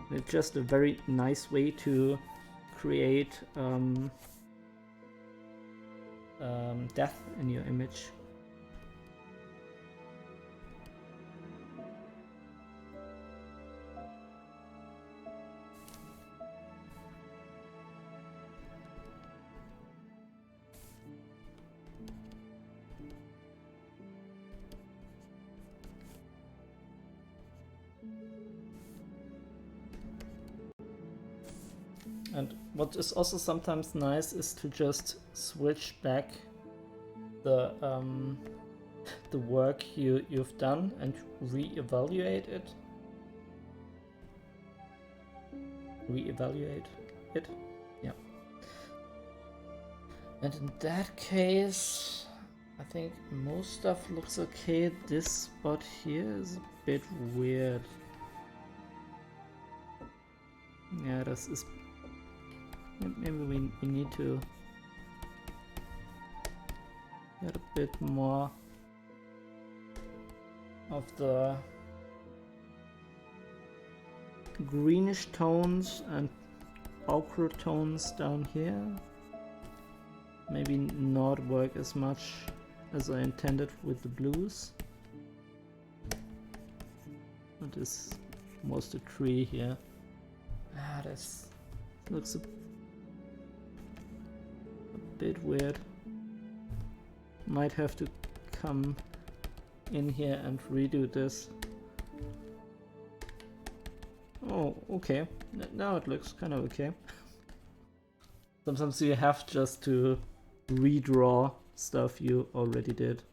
And it's just a very nice way to create depth in your image. And what is also sometimes nice is to just switch back the work you've done and re-evaluate it. Yeah. And in that case, I think most stuff looks okay. This spot here is a bit weird. Yeah, this is... Maybe we need to get a bit more of the greenish tones and ochre tones down here. Maybe not work as much as I intended with the blues. That is most a tree here. Ah, this looks a bit weird. Might have to come in here and redo this. Oh, okay. Now it looks kind of okay. Sometimes you have just to redraw stuff you already did.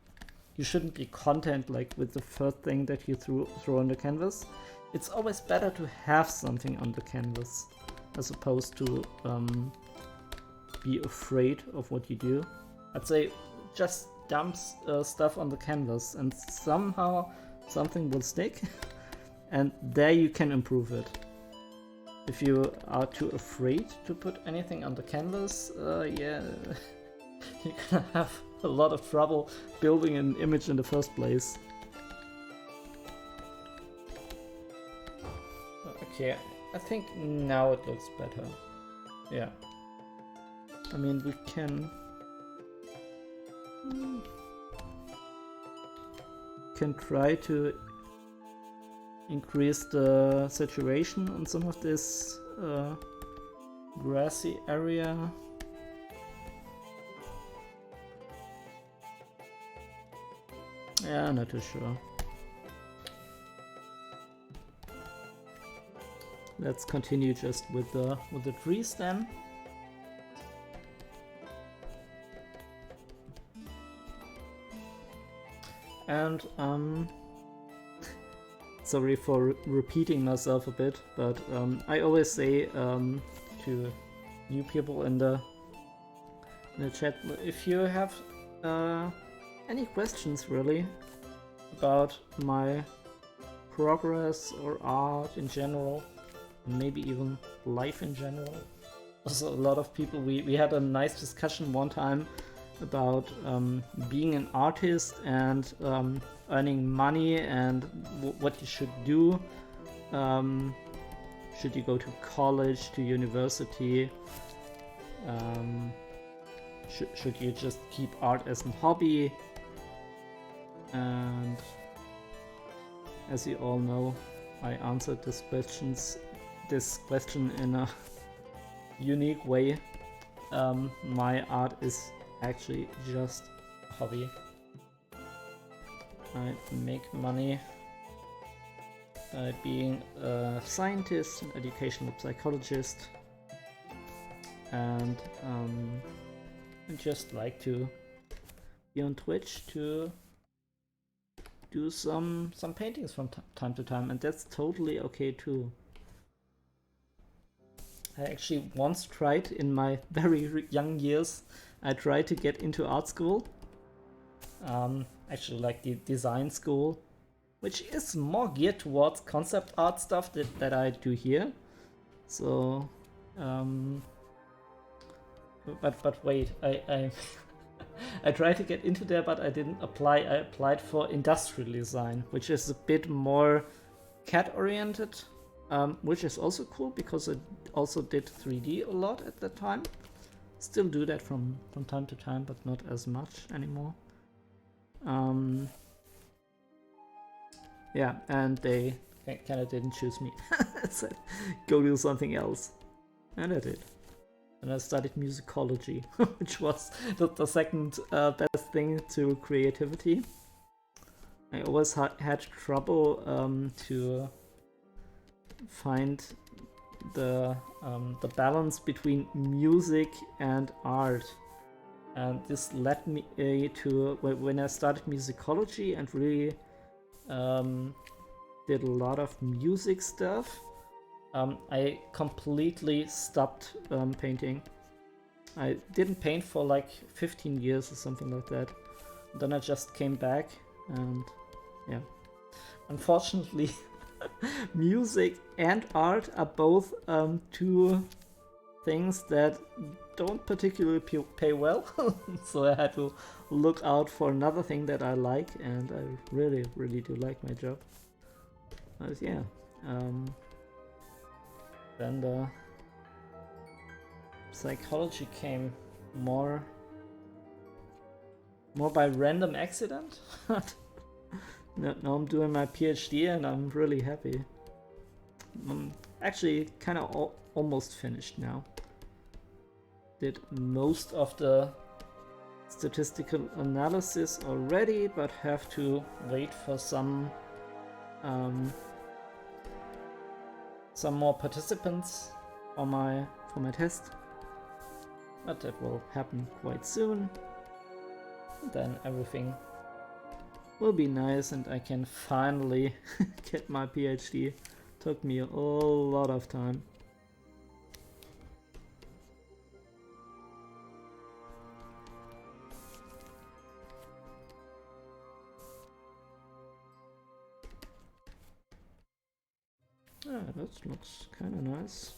You shouldn't be content like with the first thing that you throw on the canvas. It's always better to have something on the canvas as opposed to be afraid of what you do. I'd say just dump stuff on the canvas and somehow something will stick and there you can improve it. If you are too afraid to put anything on the canvas, yeah, you're gonna have a lot of trouble building an image in the first place. Okay, I think now it looks better. Yeah. I mean, we can try to increase the saturation on some of this grassy area. Yeah, not too sure. Let's continue just with the trees then. And sorry for repeating myself a bit, but I always say to new people in the chat, if you have any questions really about my progress or art in general, maybe even life in general. Also, a lot of people, we had a nice discussion one time about being an artist and earning money and what you should do. Should you go to college, to university? Should you just keep art as a hobby? And as you all know, I answered this question in a unique way. My art is actually just a hobby. I make money by being a scientist, an educational psychologist, and I just like to be on Twitch to do some paintings from time to time, and that's totally okay too. I actually once tried in my very young years, I tried to get into art school. Actually like the design school, which is more geared towards concept art stuff that I do here. So, but wait, I I tried to get into there, but I didn't apply. I applied for industrial design, which is a bit more CAD oriented, which is also cool because I also did 3D a lot at that time. Still do that from time to time, but not as much anymore. Yeah, and they kind of didn't choose me. Said, go do something else. And I did. And I studied musicology, which was the second best thing to creativity. I always had trouble to find the balance between music and art. And this led me to when I started musicology and really did a lot of music stuff. I completely stopped painting. I didn't paint for like 15 years or something like that. Then I just came back and yeah. Unfortunately, music and art are both two things that don't particularly pay well. So I had to look out for another thing that I like, and I really do like my job. But yeah, then the psychology came more by random accident. Now I'm doing my PhD and I'm really happy. I'm actually kind of almost finished now. Did most of the statistical analysis already, but have to wait for some more participants for my test. But that will happen quite soon. And then everything will be nice and I can finally get my PhD. Took me a lot of time. Ah, that looks kind of nice.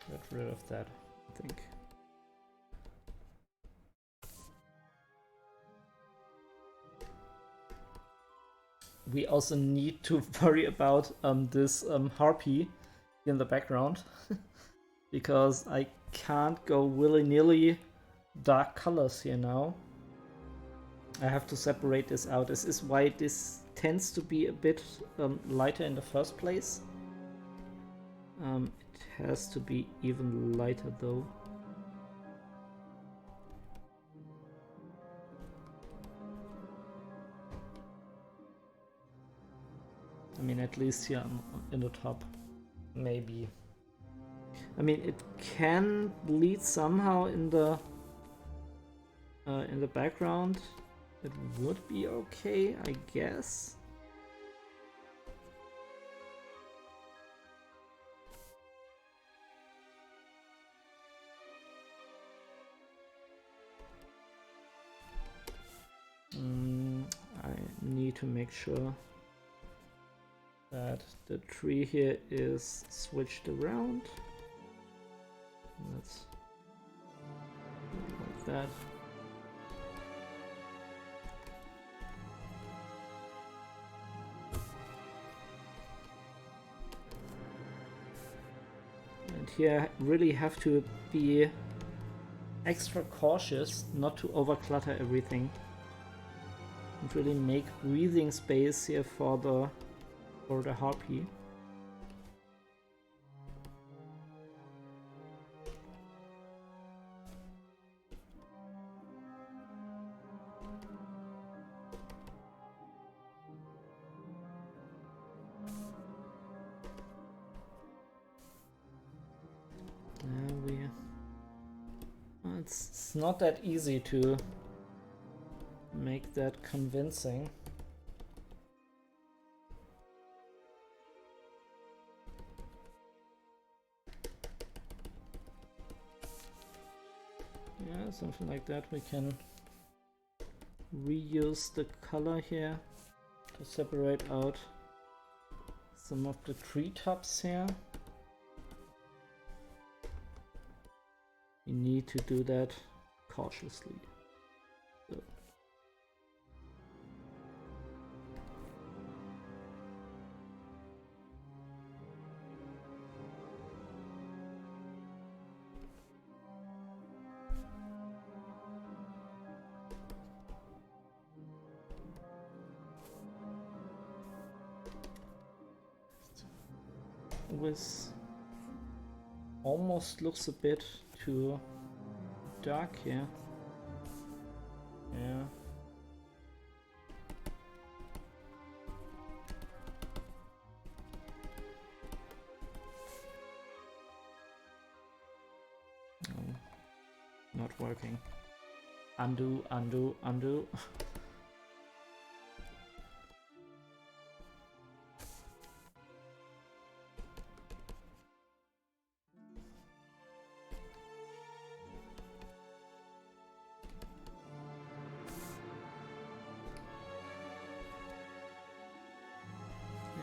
Get rid of that, I think. We also need to worry about this harpy in the background because I can't go willy-nilly dark colors here now. I have to separate this out. This is why this tends to be a bit lighter in the first place. It has to be even lighter though. I mean, at least here in the top, maybe. I mean, it can bleed somehow in the background. It would be okay, I guess. I need to make sure that that the tree here is switched around. Let's like that. And here I really have to be extra cautious not to overclutter everything. And really make breathing space here for the harpy. It's not that easy to make that convincing. Yeah, something like that. We can reuse the color here to separate out some of the treetops here. We need to do that cautiously. So. With almost looks a bit too dark here. Yeah. No, not working. Undo, undo, undo.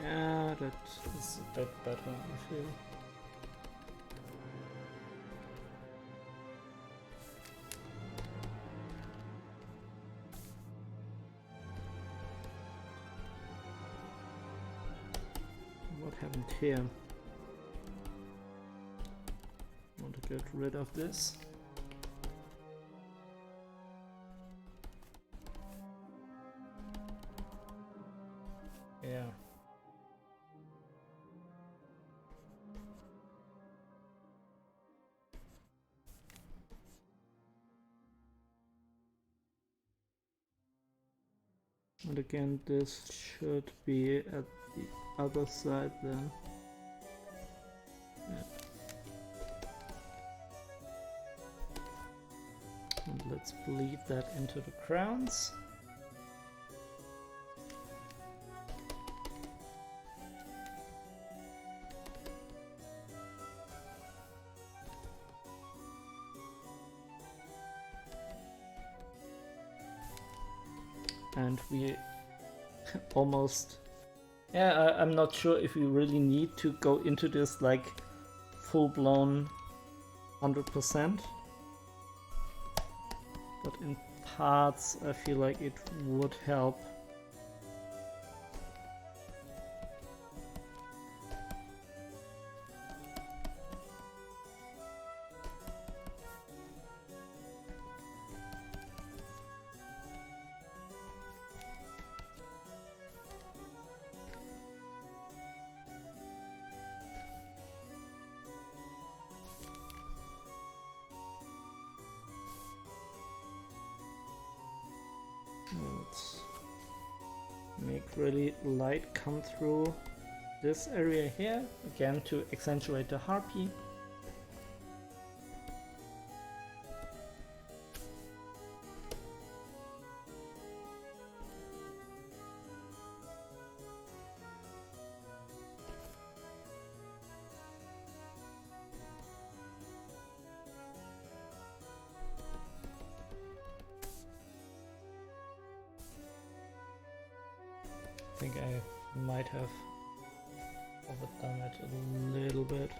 Yeah, that is a bit better, I feel. What happened here? Want to get rid of this. Yeah. And again, this should be at the other side then. Yeah. And let's bleed that into the crowns. And we almost, yeah, I'm not sure if we really need to go into this like full-blown 100%, but in parts I feel like it would help. Let's make really light come through this area here, again to accentuate the harpy. I think I might have overdone it a little bit.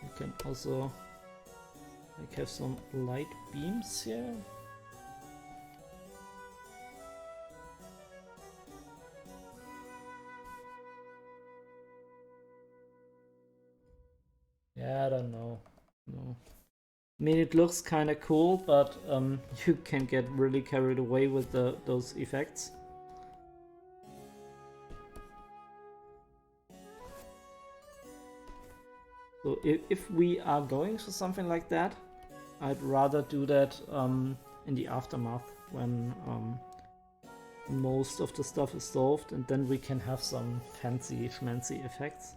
You can also like have some light beams here. Yeah, I don't know. No. I mean, it looks kind of cool, but you can get really carried away with those effects. So if we are going for something like that, I'd rather do that in the aftermath when most of the stuff is solved, and then we can have some fancy schmancy effects.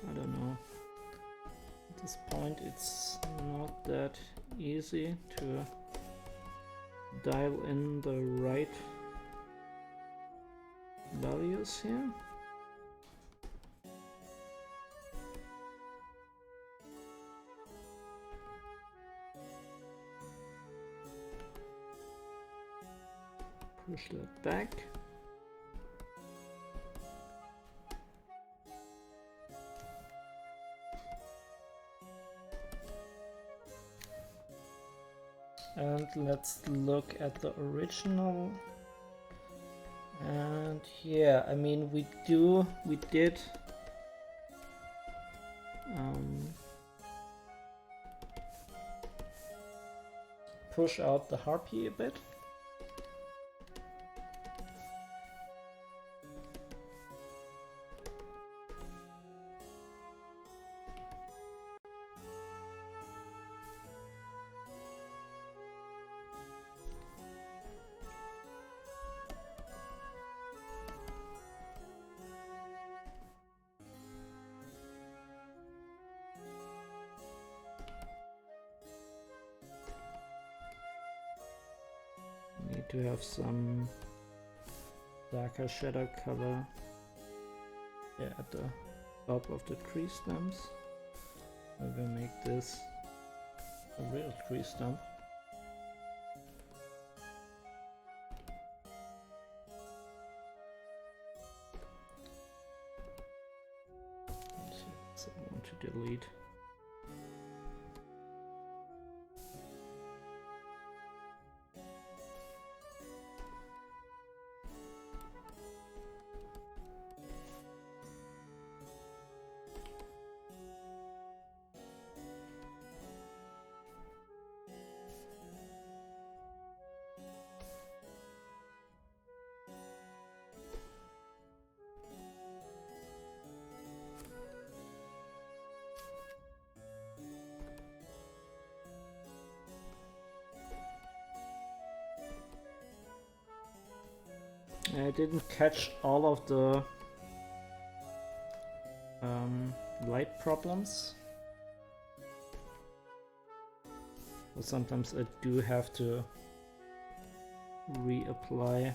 I don't know. At this point, it's not that easy to dial in the right values here. Push that back. And let's look at the original. And yeah, I mean, we did push out the harpy a bit. Need to have some darker shadow color at the top of the tree stumps. Maybe make this a real tree stump. So I want to delete. I didn't catch all of the light problems. But sometimes I do have to reapply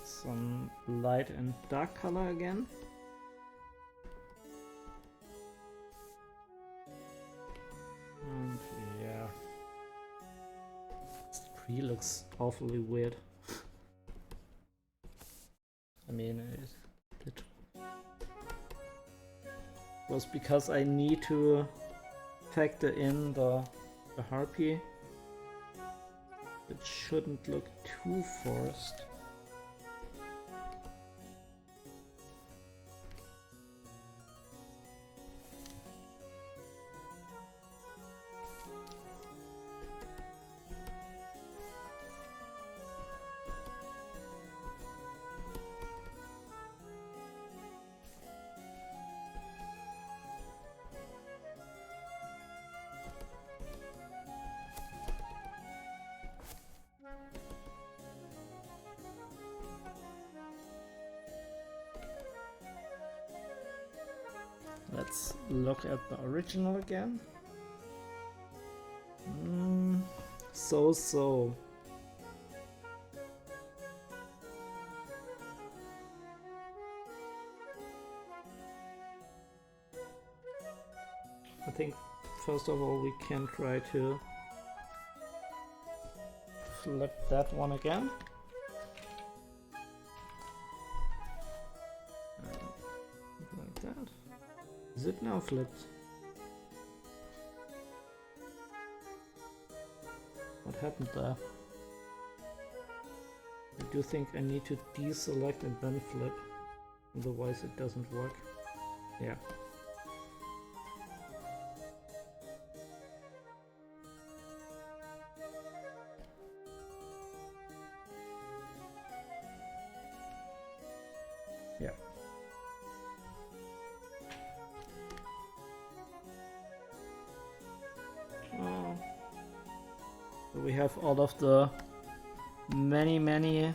some light and dark color again. And yeah, this tree looks awfully weird. I mean, it was because I need to factor in the harpy. It shouldn't look too forced. Let's look at the original again. So. I think first of all we can try to flip that one again. Like that. Is it now flipped? What happened there? I do think I need to deselect and then flip, otherwise it doesn't work. Yeah. Yeah. So we have all of the many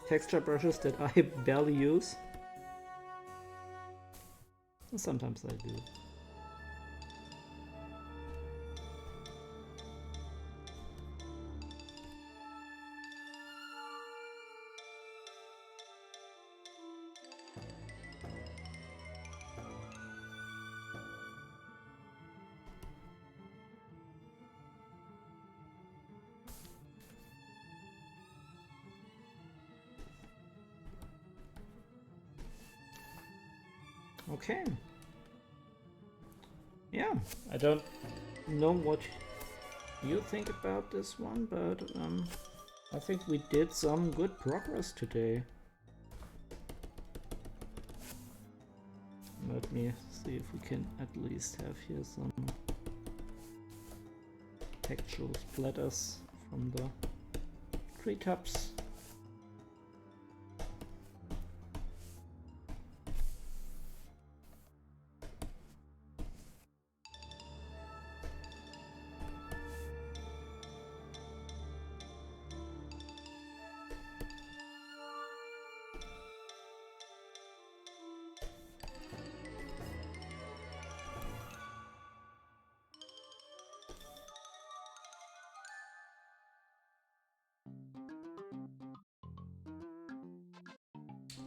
texture brushes that I barely use. Sometimes I do. Okay. Yeah, I don't know what you think about this one, but I think we did some good progress today. Let me see if we can at least have here some actual splatters from the treetops.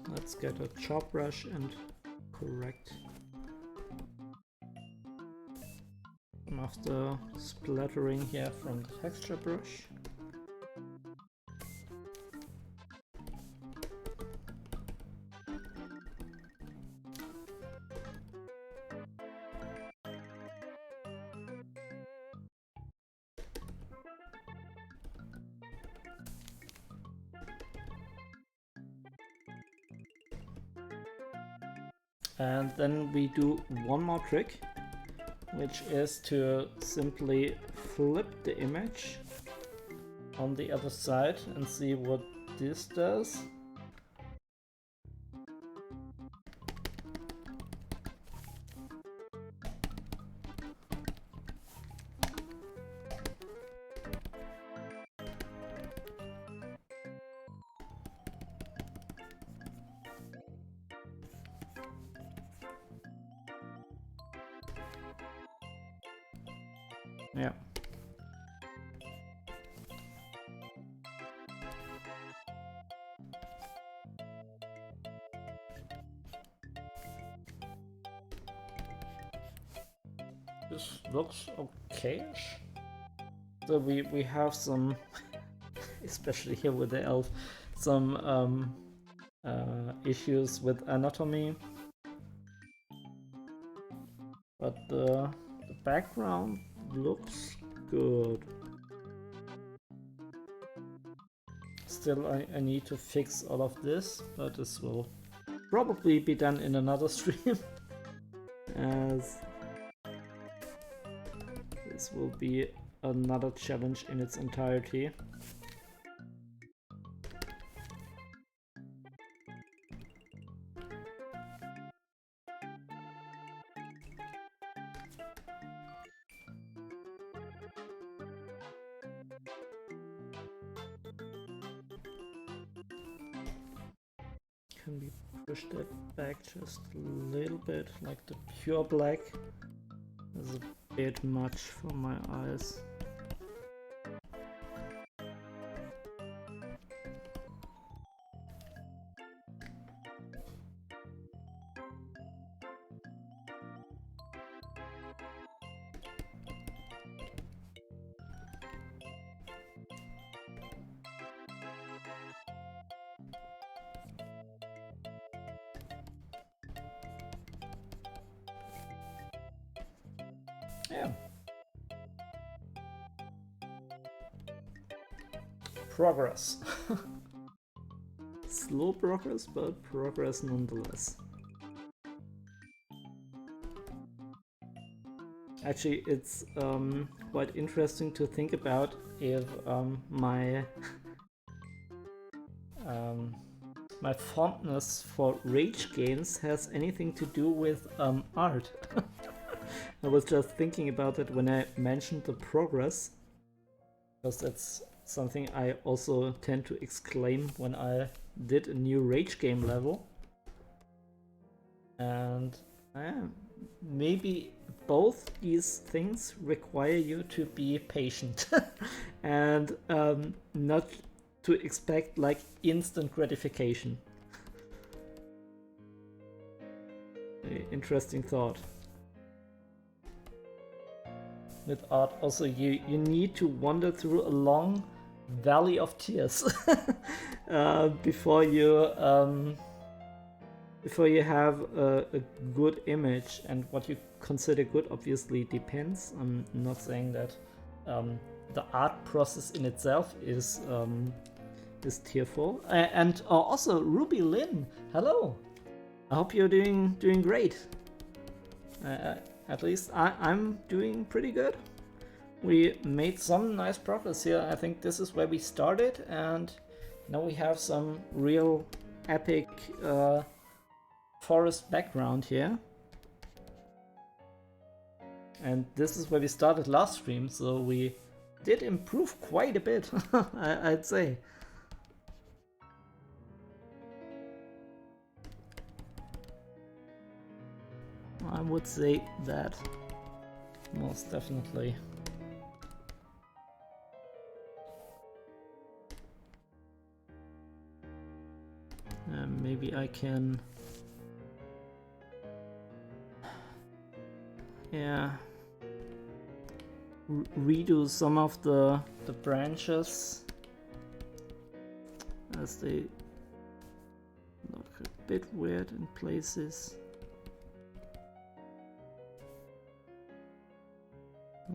Let's get a chop brush and correct some of the splattering here from the texture brush. And then we do one more trick, which is to simply flip the image on the other side and see what this does. Yeah. This looks okay-ish. So we have some, especially here with the elf, some issues with anatomy. But the background looks good. Still, I need to fix all of this, but this will probably be done in another stream, as this will be another challenge in its entirety. can we push that back just a little bit, like the pure black is a bit much for my eyes. Yeah. Progress. Slow progress, but progress nonetheless. Actually, it's quite interesting to think about if my my fondness for rage games has anything to do with art. I was just thinking about it when I mentioned the progress, because that's something I also tend to exclaim when I did a new rage game level. And maybe both these things require you to be patient and not to expect like instant gratification. Interesting thought. With art also you need to wander through a long valley of tears before you have a good image, and what you consider good obviously depends. I'm not saying that the art process in itself is tearful. And also Ruby Lynn, hello. I hope you're doing great. At least I'm doing pretty good. We made some nice progress here. I think this is where we started, and now we have some real epic forest background here. And this is where we started last stream, so we did improve quite a bit, I'd say. I would say that, most definitely. Maybe I can... yeah, redo some of the branches as they look a bit weird in places.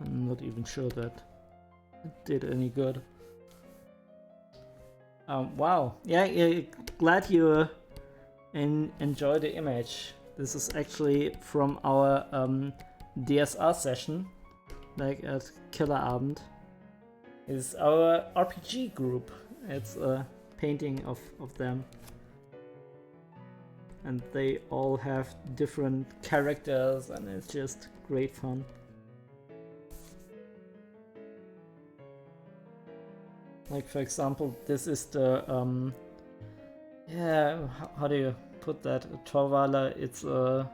I'm not even sure that it did any good. Wow, yeah, glad you enjoy the image. This is actually from our DSR session, like at Killerabend. It's our RPG group. It's a painting of them. And they all have different characters, and it's just great fun. Like, for example, this is the yeah, how do you put that? A Torvaler, it's a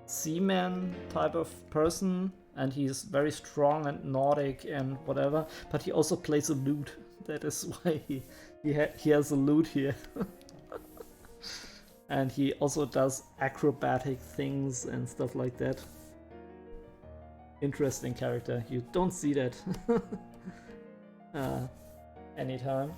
seaman type of person, and he's very strong and Nordic and whatever, but he also plays a lute. That is why he has a lute here. And he also does acrobatic things and stuff like that. Interesting character. You don't see that anytime.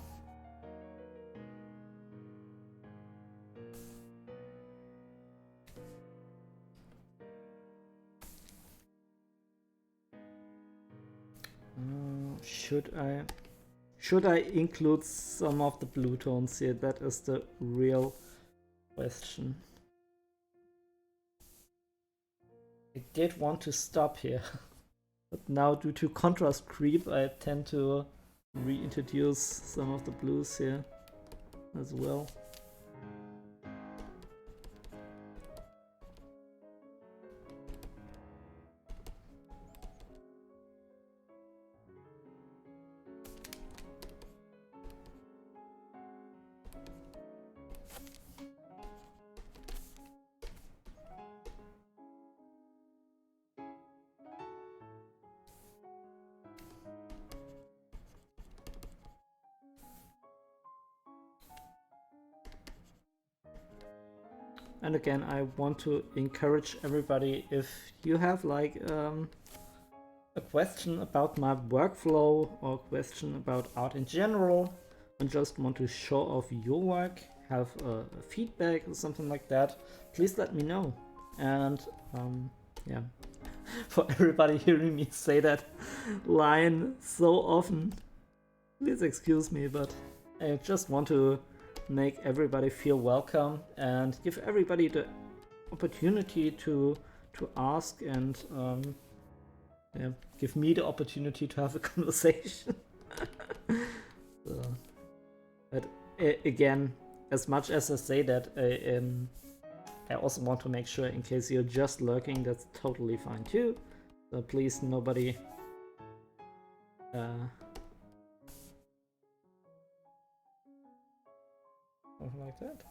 Should I include some of the blue tones here? That is the real question. I did want to stop here, but now due to contrast creep, I tend to reintroduce some of the blues here as well. and again, I want to encourage everybody, if you have like a question about my workflow or question about art in general and just want to show off your work, have a feedback or something like that, please let me know. And yeah, for everybody hearing me say that line so often, please excuse me, but I just want to make everybody feel welcome and give everybody the opportunity to ask and yeah, give me the opportunity to have a conversation. So, but again, as much as I say that, I also want to make sure, in case you're just lurking, that's totally fine too. So please, nobody something like that.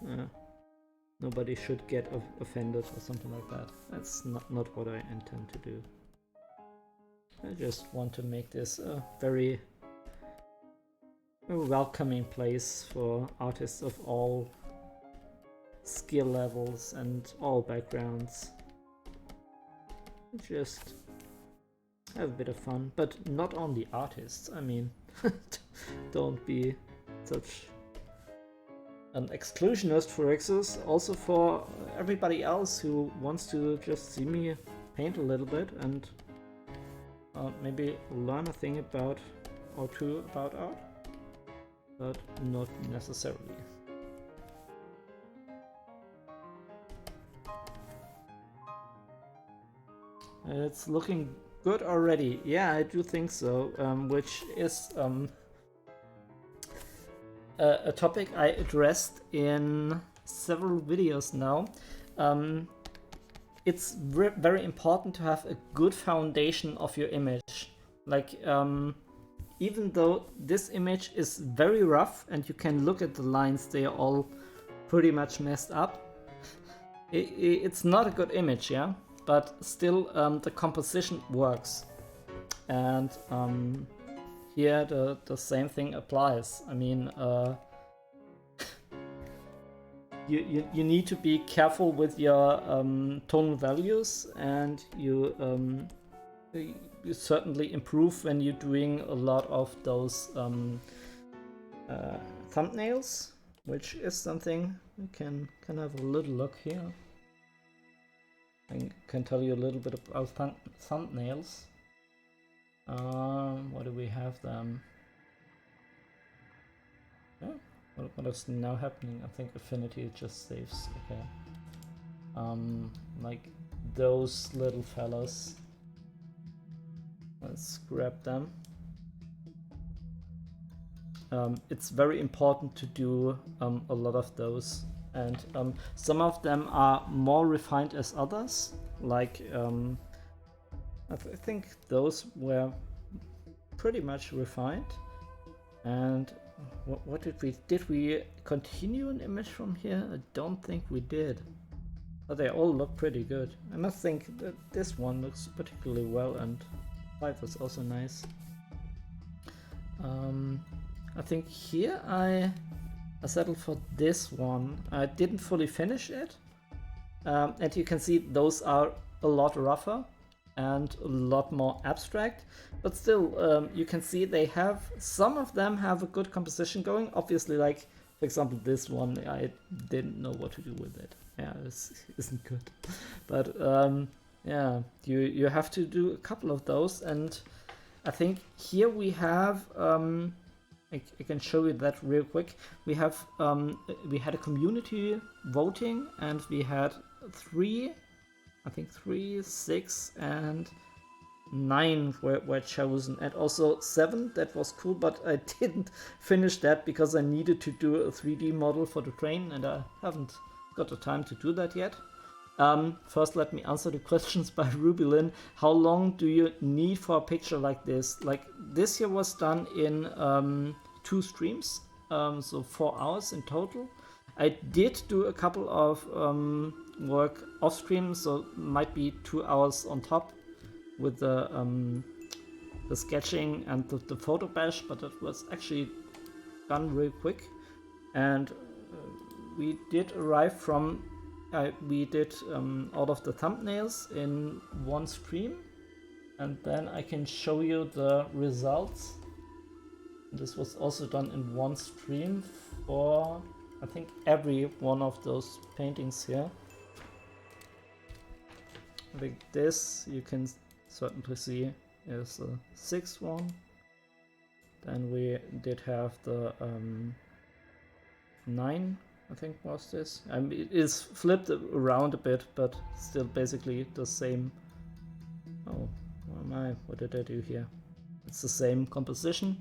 Nobody should get offended or something like that. That's not what I intend to do. I just want to make this a very welcoming place for artists of all skill levels and all backgrounds. Just have a bit of fun, but not only artists. I mean, don't be such an exclusionist for Exos, also for everybody else who wants to just see me paint a little bit and maybe learn a thing about or two about art, but not necessarily. It's looking good already. Yeah, I do think so, which is a topic I addressed in several videos now. It's very important to have a good foundation of your image. Like, even though this image is very rough and you can look at the lines, they are all pretty much messed up. It's not a good image, yeah? But still, the composition works. And here the same thing applies. I mean, you need to be careful with your tonal values, and you certainly improve when you're doing a lot of those thumbnails, which is something we can have a little look here. I can tell you a little bit about thumbnails. What do we have them? Yeah. What is now happening? I think Affinity just saves. Okay. Like those little fellas. Let's grab them. It's very important to do a lot of those, and some of them are more refined as others. Like I think those were pretty much refined. And what did we continue an image from here? I don't think we did, but they all look pretty good. I must think that this one looks particularly well, and life is also nice. I think here I settled for this one. I didn't fully finish it, and you can see those are a lot rougher and a lot more abstract, but still you can see they have, some of them have a good composition going. Obviously, like for example this one, I didn't know what to do with it. Yeah, this isn't good. But yeah, you have to do a couple of those, and I think here we have I can show you that real quick. We have we had a community voting, and we had 3, 6 and 9 were chosen, and also 7. That was cool, but I didn't finish that because I needed to do a 3D model for the train, and I haven't got the time to do that yet. First, let me answer the questions by Rubylin. How long do you need for a picture like this? Like this here was done in 2 streams, so 4 hours in total. I did do a couple of work off stream, so might be 2 hours on top with the sketching and the photo bash, but it was actually done real quick. And we did arrive from we did all of the thumbnails in one stream, and then I can show you the results. This was also done in one stream for, I think, every one of those paintings here. I think this you can certainly see is the 6th one. Then we did have the 9, I think was this. I mean, it is flipped around a bit, but still basically the same. Oh, what did I do here? It's the same composition.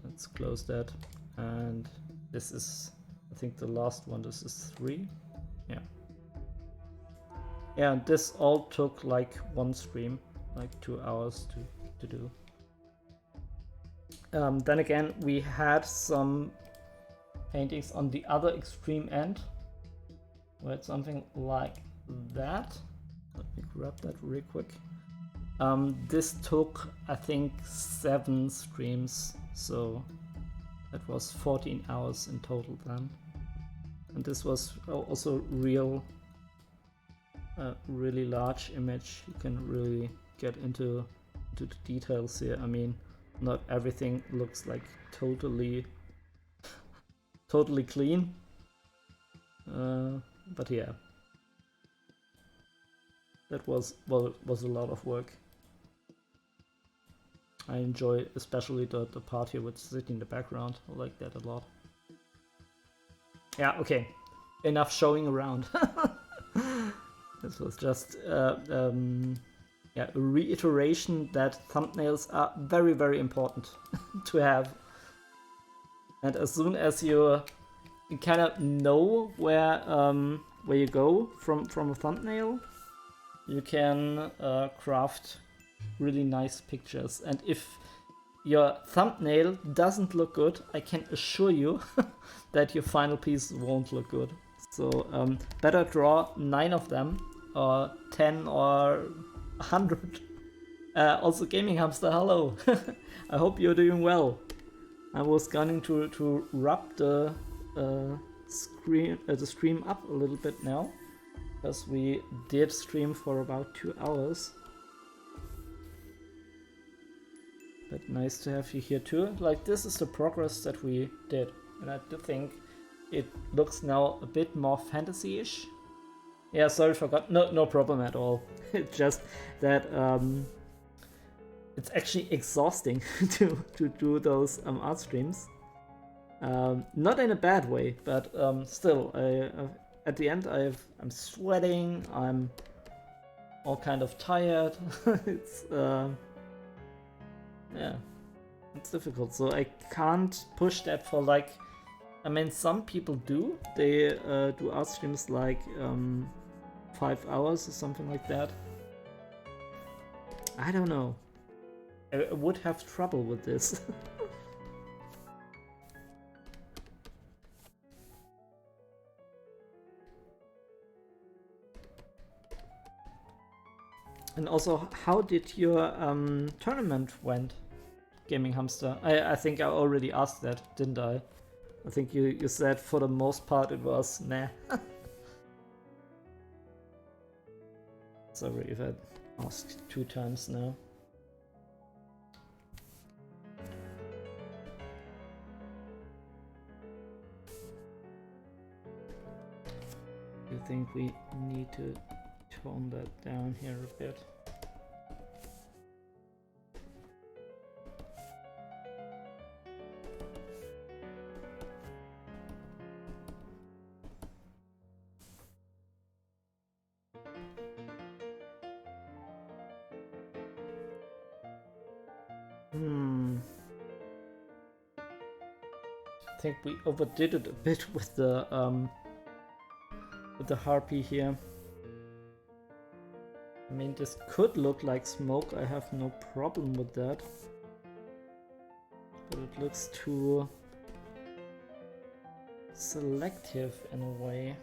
Let's close that. And this is, I think, the last one. This is 3. Yeah. Yeah, and this all took like one stream, like 2 hours to do. Then again, we had some paintings on the other extreme end, where it's something like that. Let me grab that real quick. This took, I think, 7 streams, so that was 14 hours in total then. And this was also real, really large image. You can really get into the details here. I mean, not everything looks like totally clean, but yeah, that was a lot of work. I enjoy especially the part here with sitting in the background. I like that a lot. Yeah, okay, enough showing around. This was just yeah, a reiteration that thumbnails are very, very important to have. And as soon as you kind of know where you go from a thumbnail, you can craft really nice pictures. And if your thumbnail doesn't look good, I can assure you that your final piece won't look good. So better draw 9 of them, or 10 or 100. Also, Gaming Hamster, hello. I hope you're doing well. I was going to wrap the stream up a little bit now, because we did stream for about 2 hours. But nice to have you here too. Like, this is the progress that we did, and I do think it looks now a bit more fantasy-ish. Yeah, sorry, forgot. No problem at all. It's just that it's actually exhausting to do those art streams. Not in a bad way, but still, at the end I'm sweating. I'm all kind of tired. It's yeah, it's difficult. So I can't push that for like. I mean, some people do. They do art streams like 5 hours or something like that. I don't know. I would have trouble with this. And also, how did your tournament went, Gaming Hamster? I think I already asked that, didn't I? I think you said for the most part it was nah. Sorry if I asked 2 times now. I think we need to tone that down here a bit. I think we overdid it a bit with the harpy here. I mean, this could look like smoke, I have no problem with that. But it looks too selective in a way.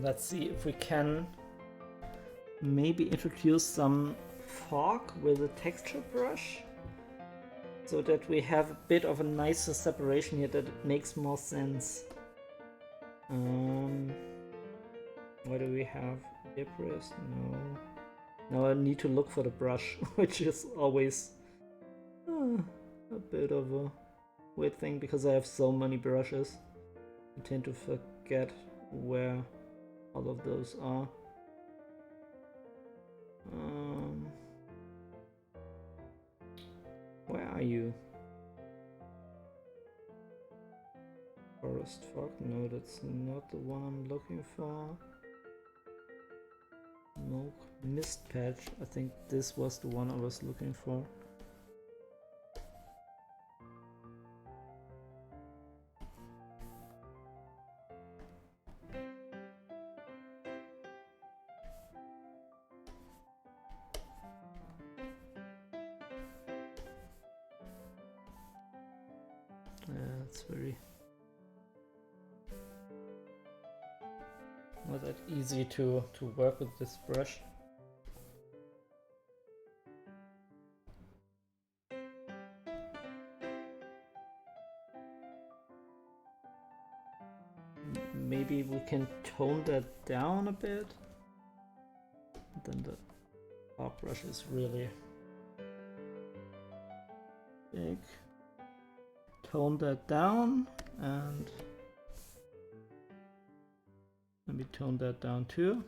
Let's see if we can maybe introduce some fog with a texture brush so that we have a bit of a nicer separation here, that it makes more sense. What do we have? Depressed? No. Now I need to look for the brush, which is always a bit of a weird thing because I have so many brushes. I tend to forget where all of those are. Where are you? Forest fog? No, that's not the one I'm looking for. Smoke mist patch. I think this was the one I was looking for. It's very not that easy to work with this brush. Maybe we can tone that down a bit. Then the top brush is really big. Tone that down and maybe tone that down too.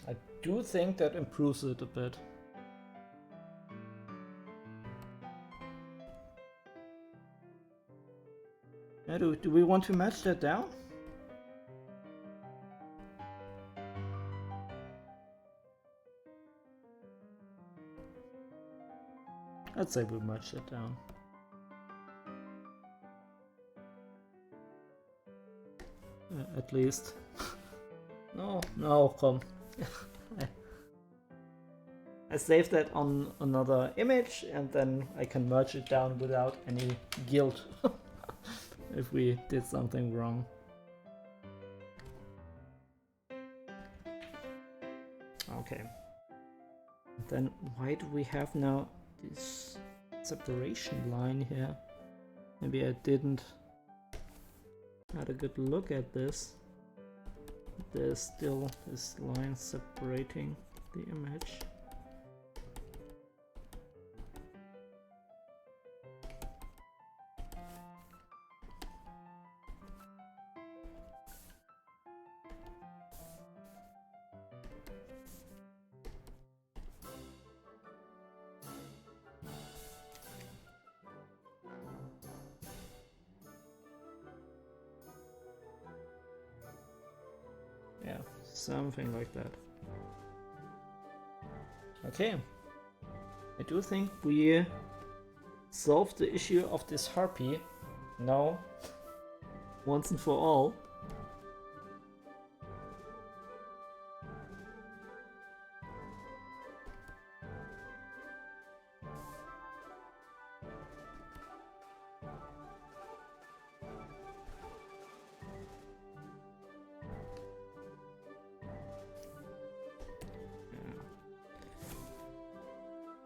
I do think that improves it a bit. Yeah, do we want to match that down? I'd say we match it down. At least. No, come. I saved that on another image and then I can merge it down without any guilt if we did something wrong. Okay. Then why do we have now this separation line here? Maybe I didn't had a good look at this. There's still this line separating the image. Yeah, something like that. Okay, I do think we solved the issue of this harpy now, once and for all.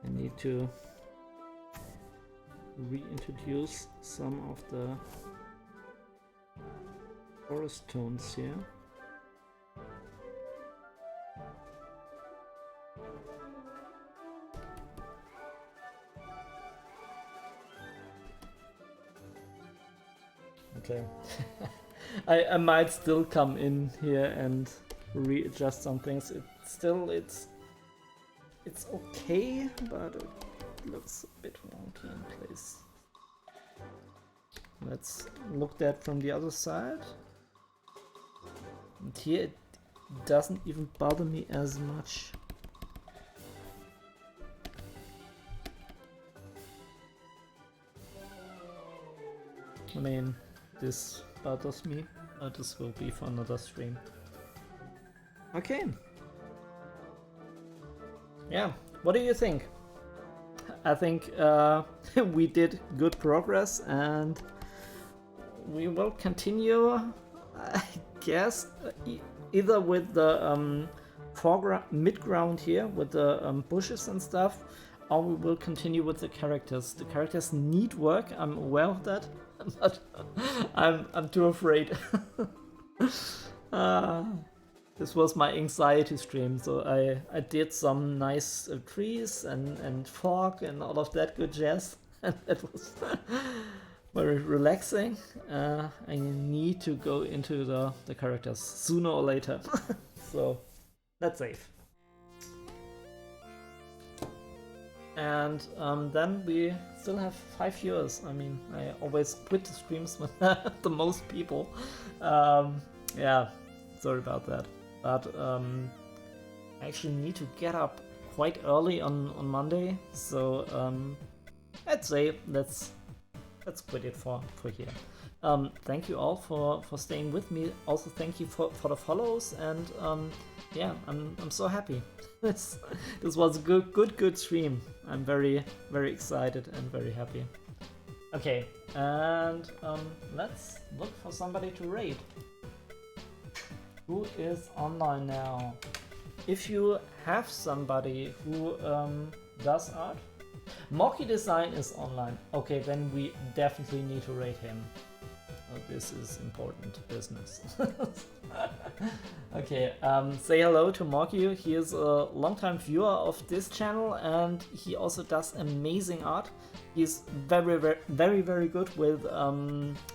I need to reintroduce some of the forest tones here. Okay. I might still come in here and readjust some things. It's okay, but it looks a bit wonky in place. Let's look that from the other side. And here it doesn't even bother me as much. I mean, this bothers me, but this will be for another stream. Okay. Yeah, what do you think? I think we did good progress, and we will continue, I guess, either with the mid-ground here, with the bushes and stuff, or we will continue with the characters. The characters need work, I'm aware of that, but I'm too afraid. This was my anxiety stream, so I did some nice trees and fog and all of that good jazz, and it was very relaxing. I need to go into the characters sooner or later, so that's safe. And then we still have 5 viewers. I mean, I always quit the streams with the most people. Yeah, sorry about that. But I actually need to get up quite early on Monday, so I'd say let's quit it for here. Thank you all for staying with me. Also, thank you for the follows, and yeah, I'm so happy. this was a good stream. I'm very excited and very happy. Okay, and let's look for somebody to raid. Who is online now? If you have somebody who does art, Mocky Design is online. Okay, then we definitely need to rate him. Oh, this is important business. Okay, say hello to Mocky. He is a longtime viewer of this channel, and he also does amazing art. He's very good with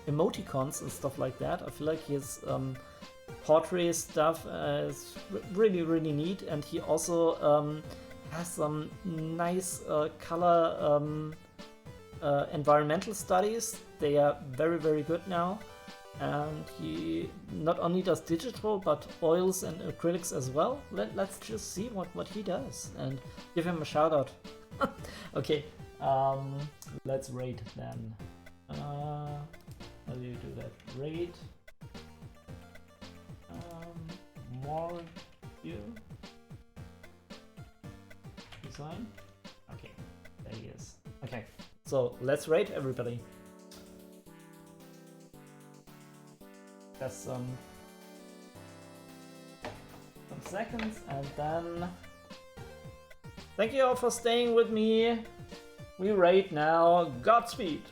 emoticons and stuff like that. I feel like his portrait stuff is really neat, and he also has some nice color environmental studies. They are very good now, and he not only does digital but oils and acrylics as well. Let's just see what he does and give him a shout out. Okay, let's rate then. How do you do that? Rate more you design. Okay, there he is. Okay, so let's rate everybody. Just some seconds, and then thank you all for staying with me. We rate now. Godspeed.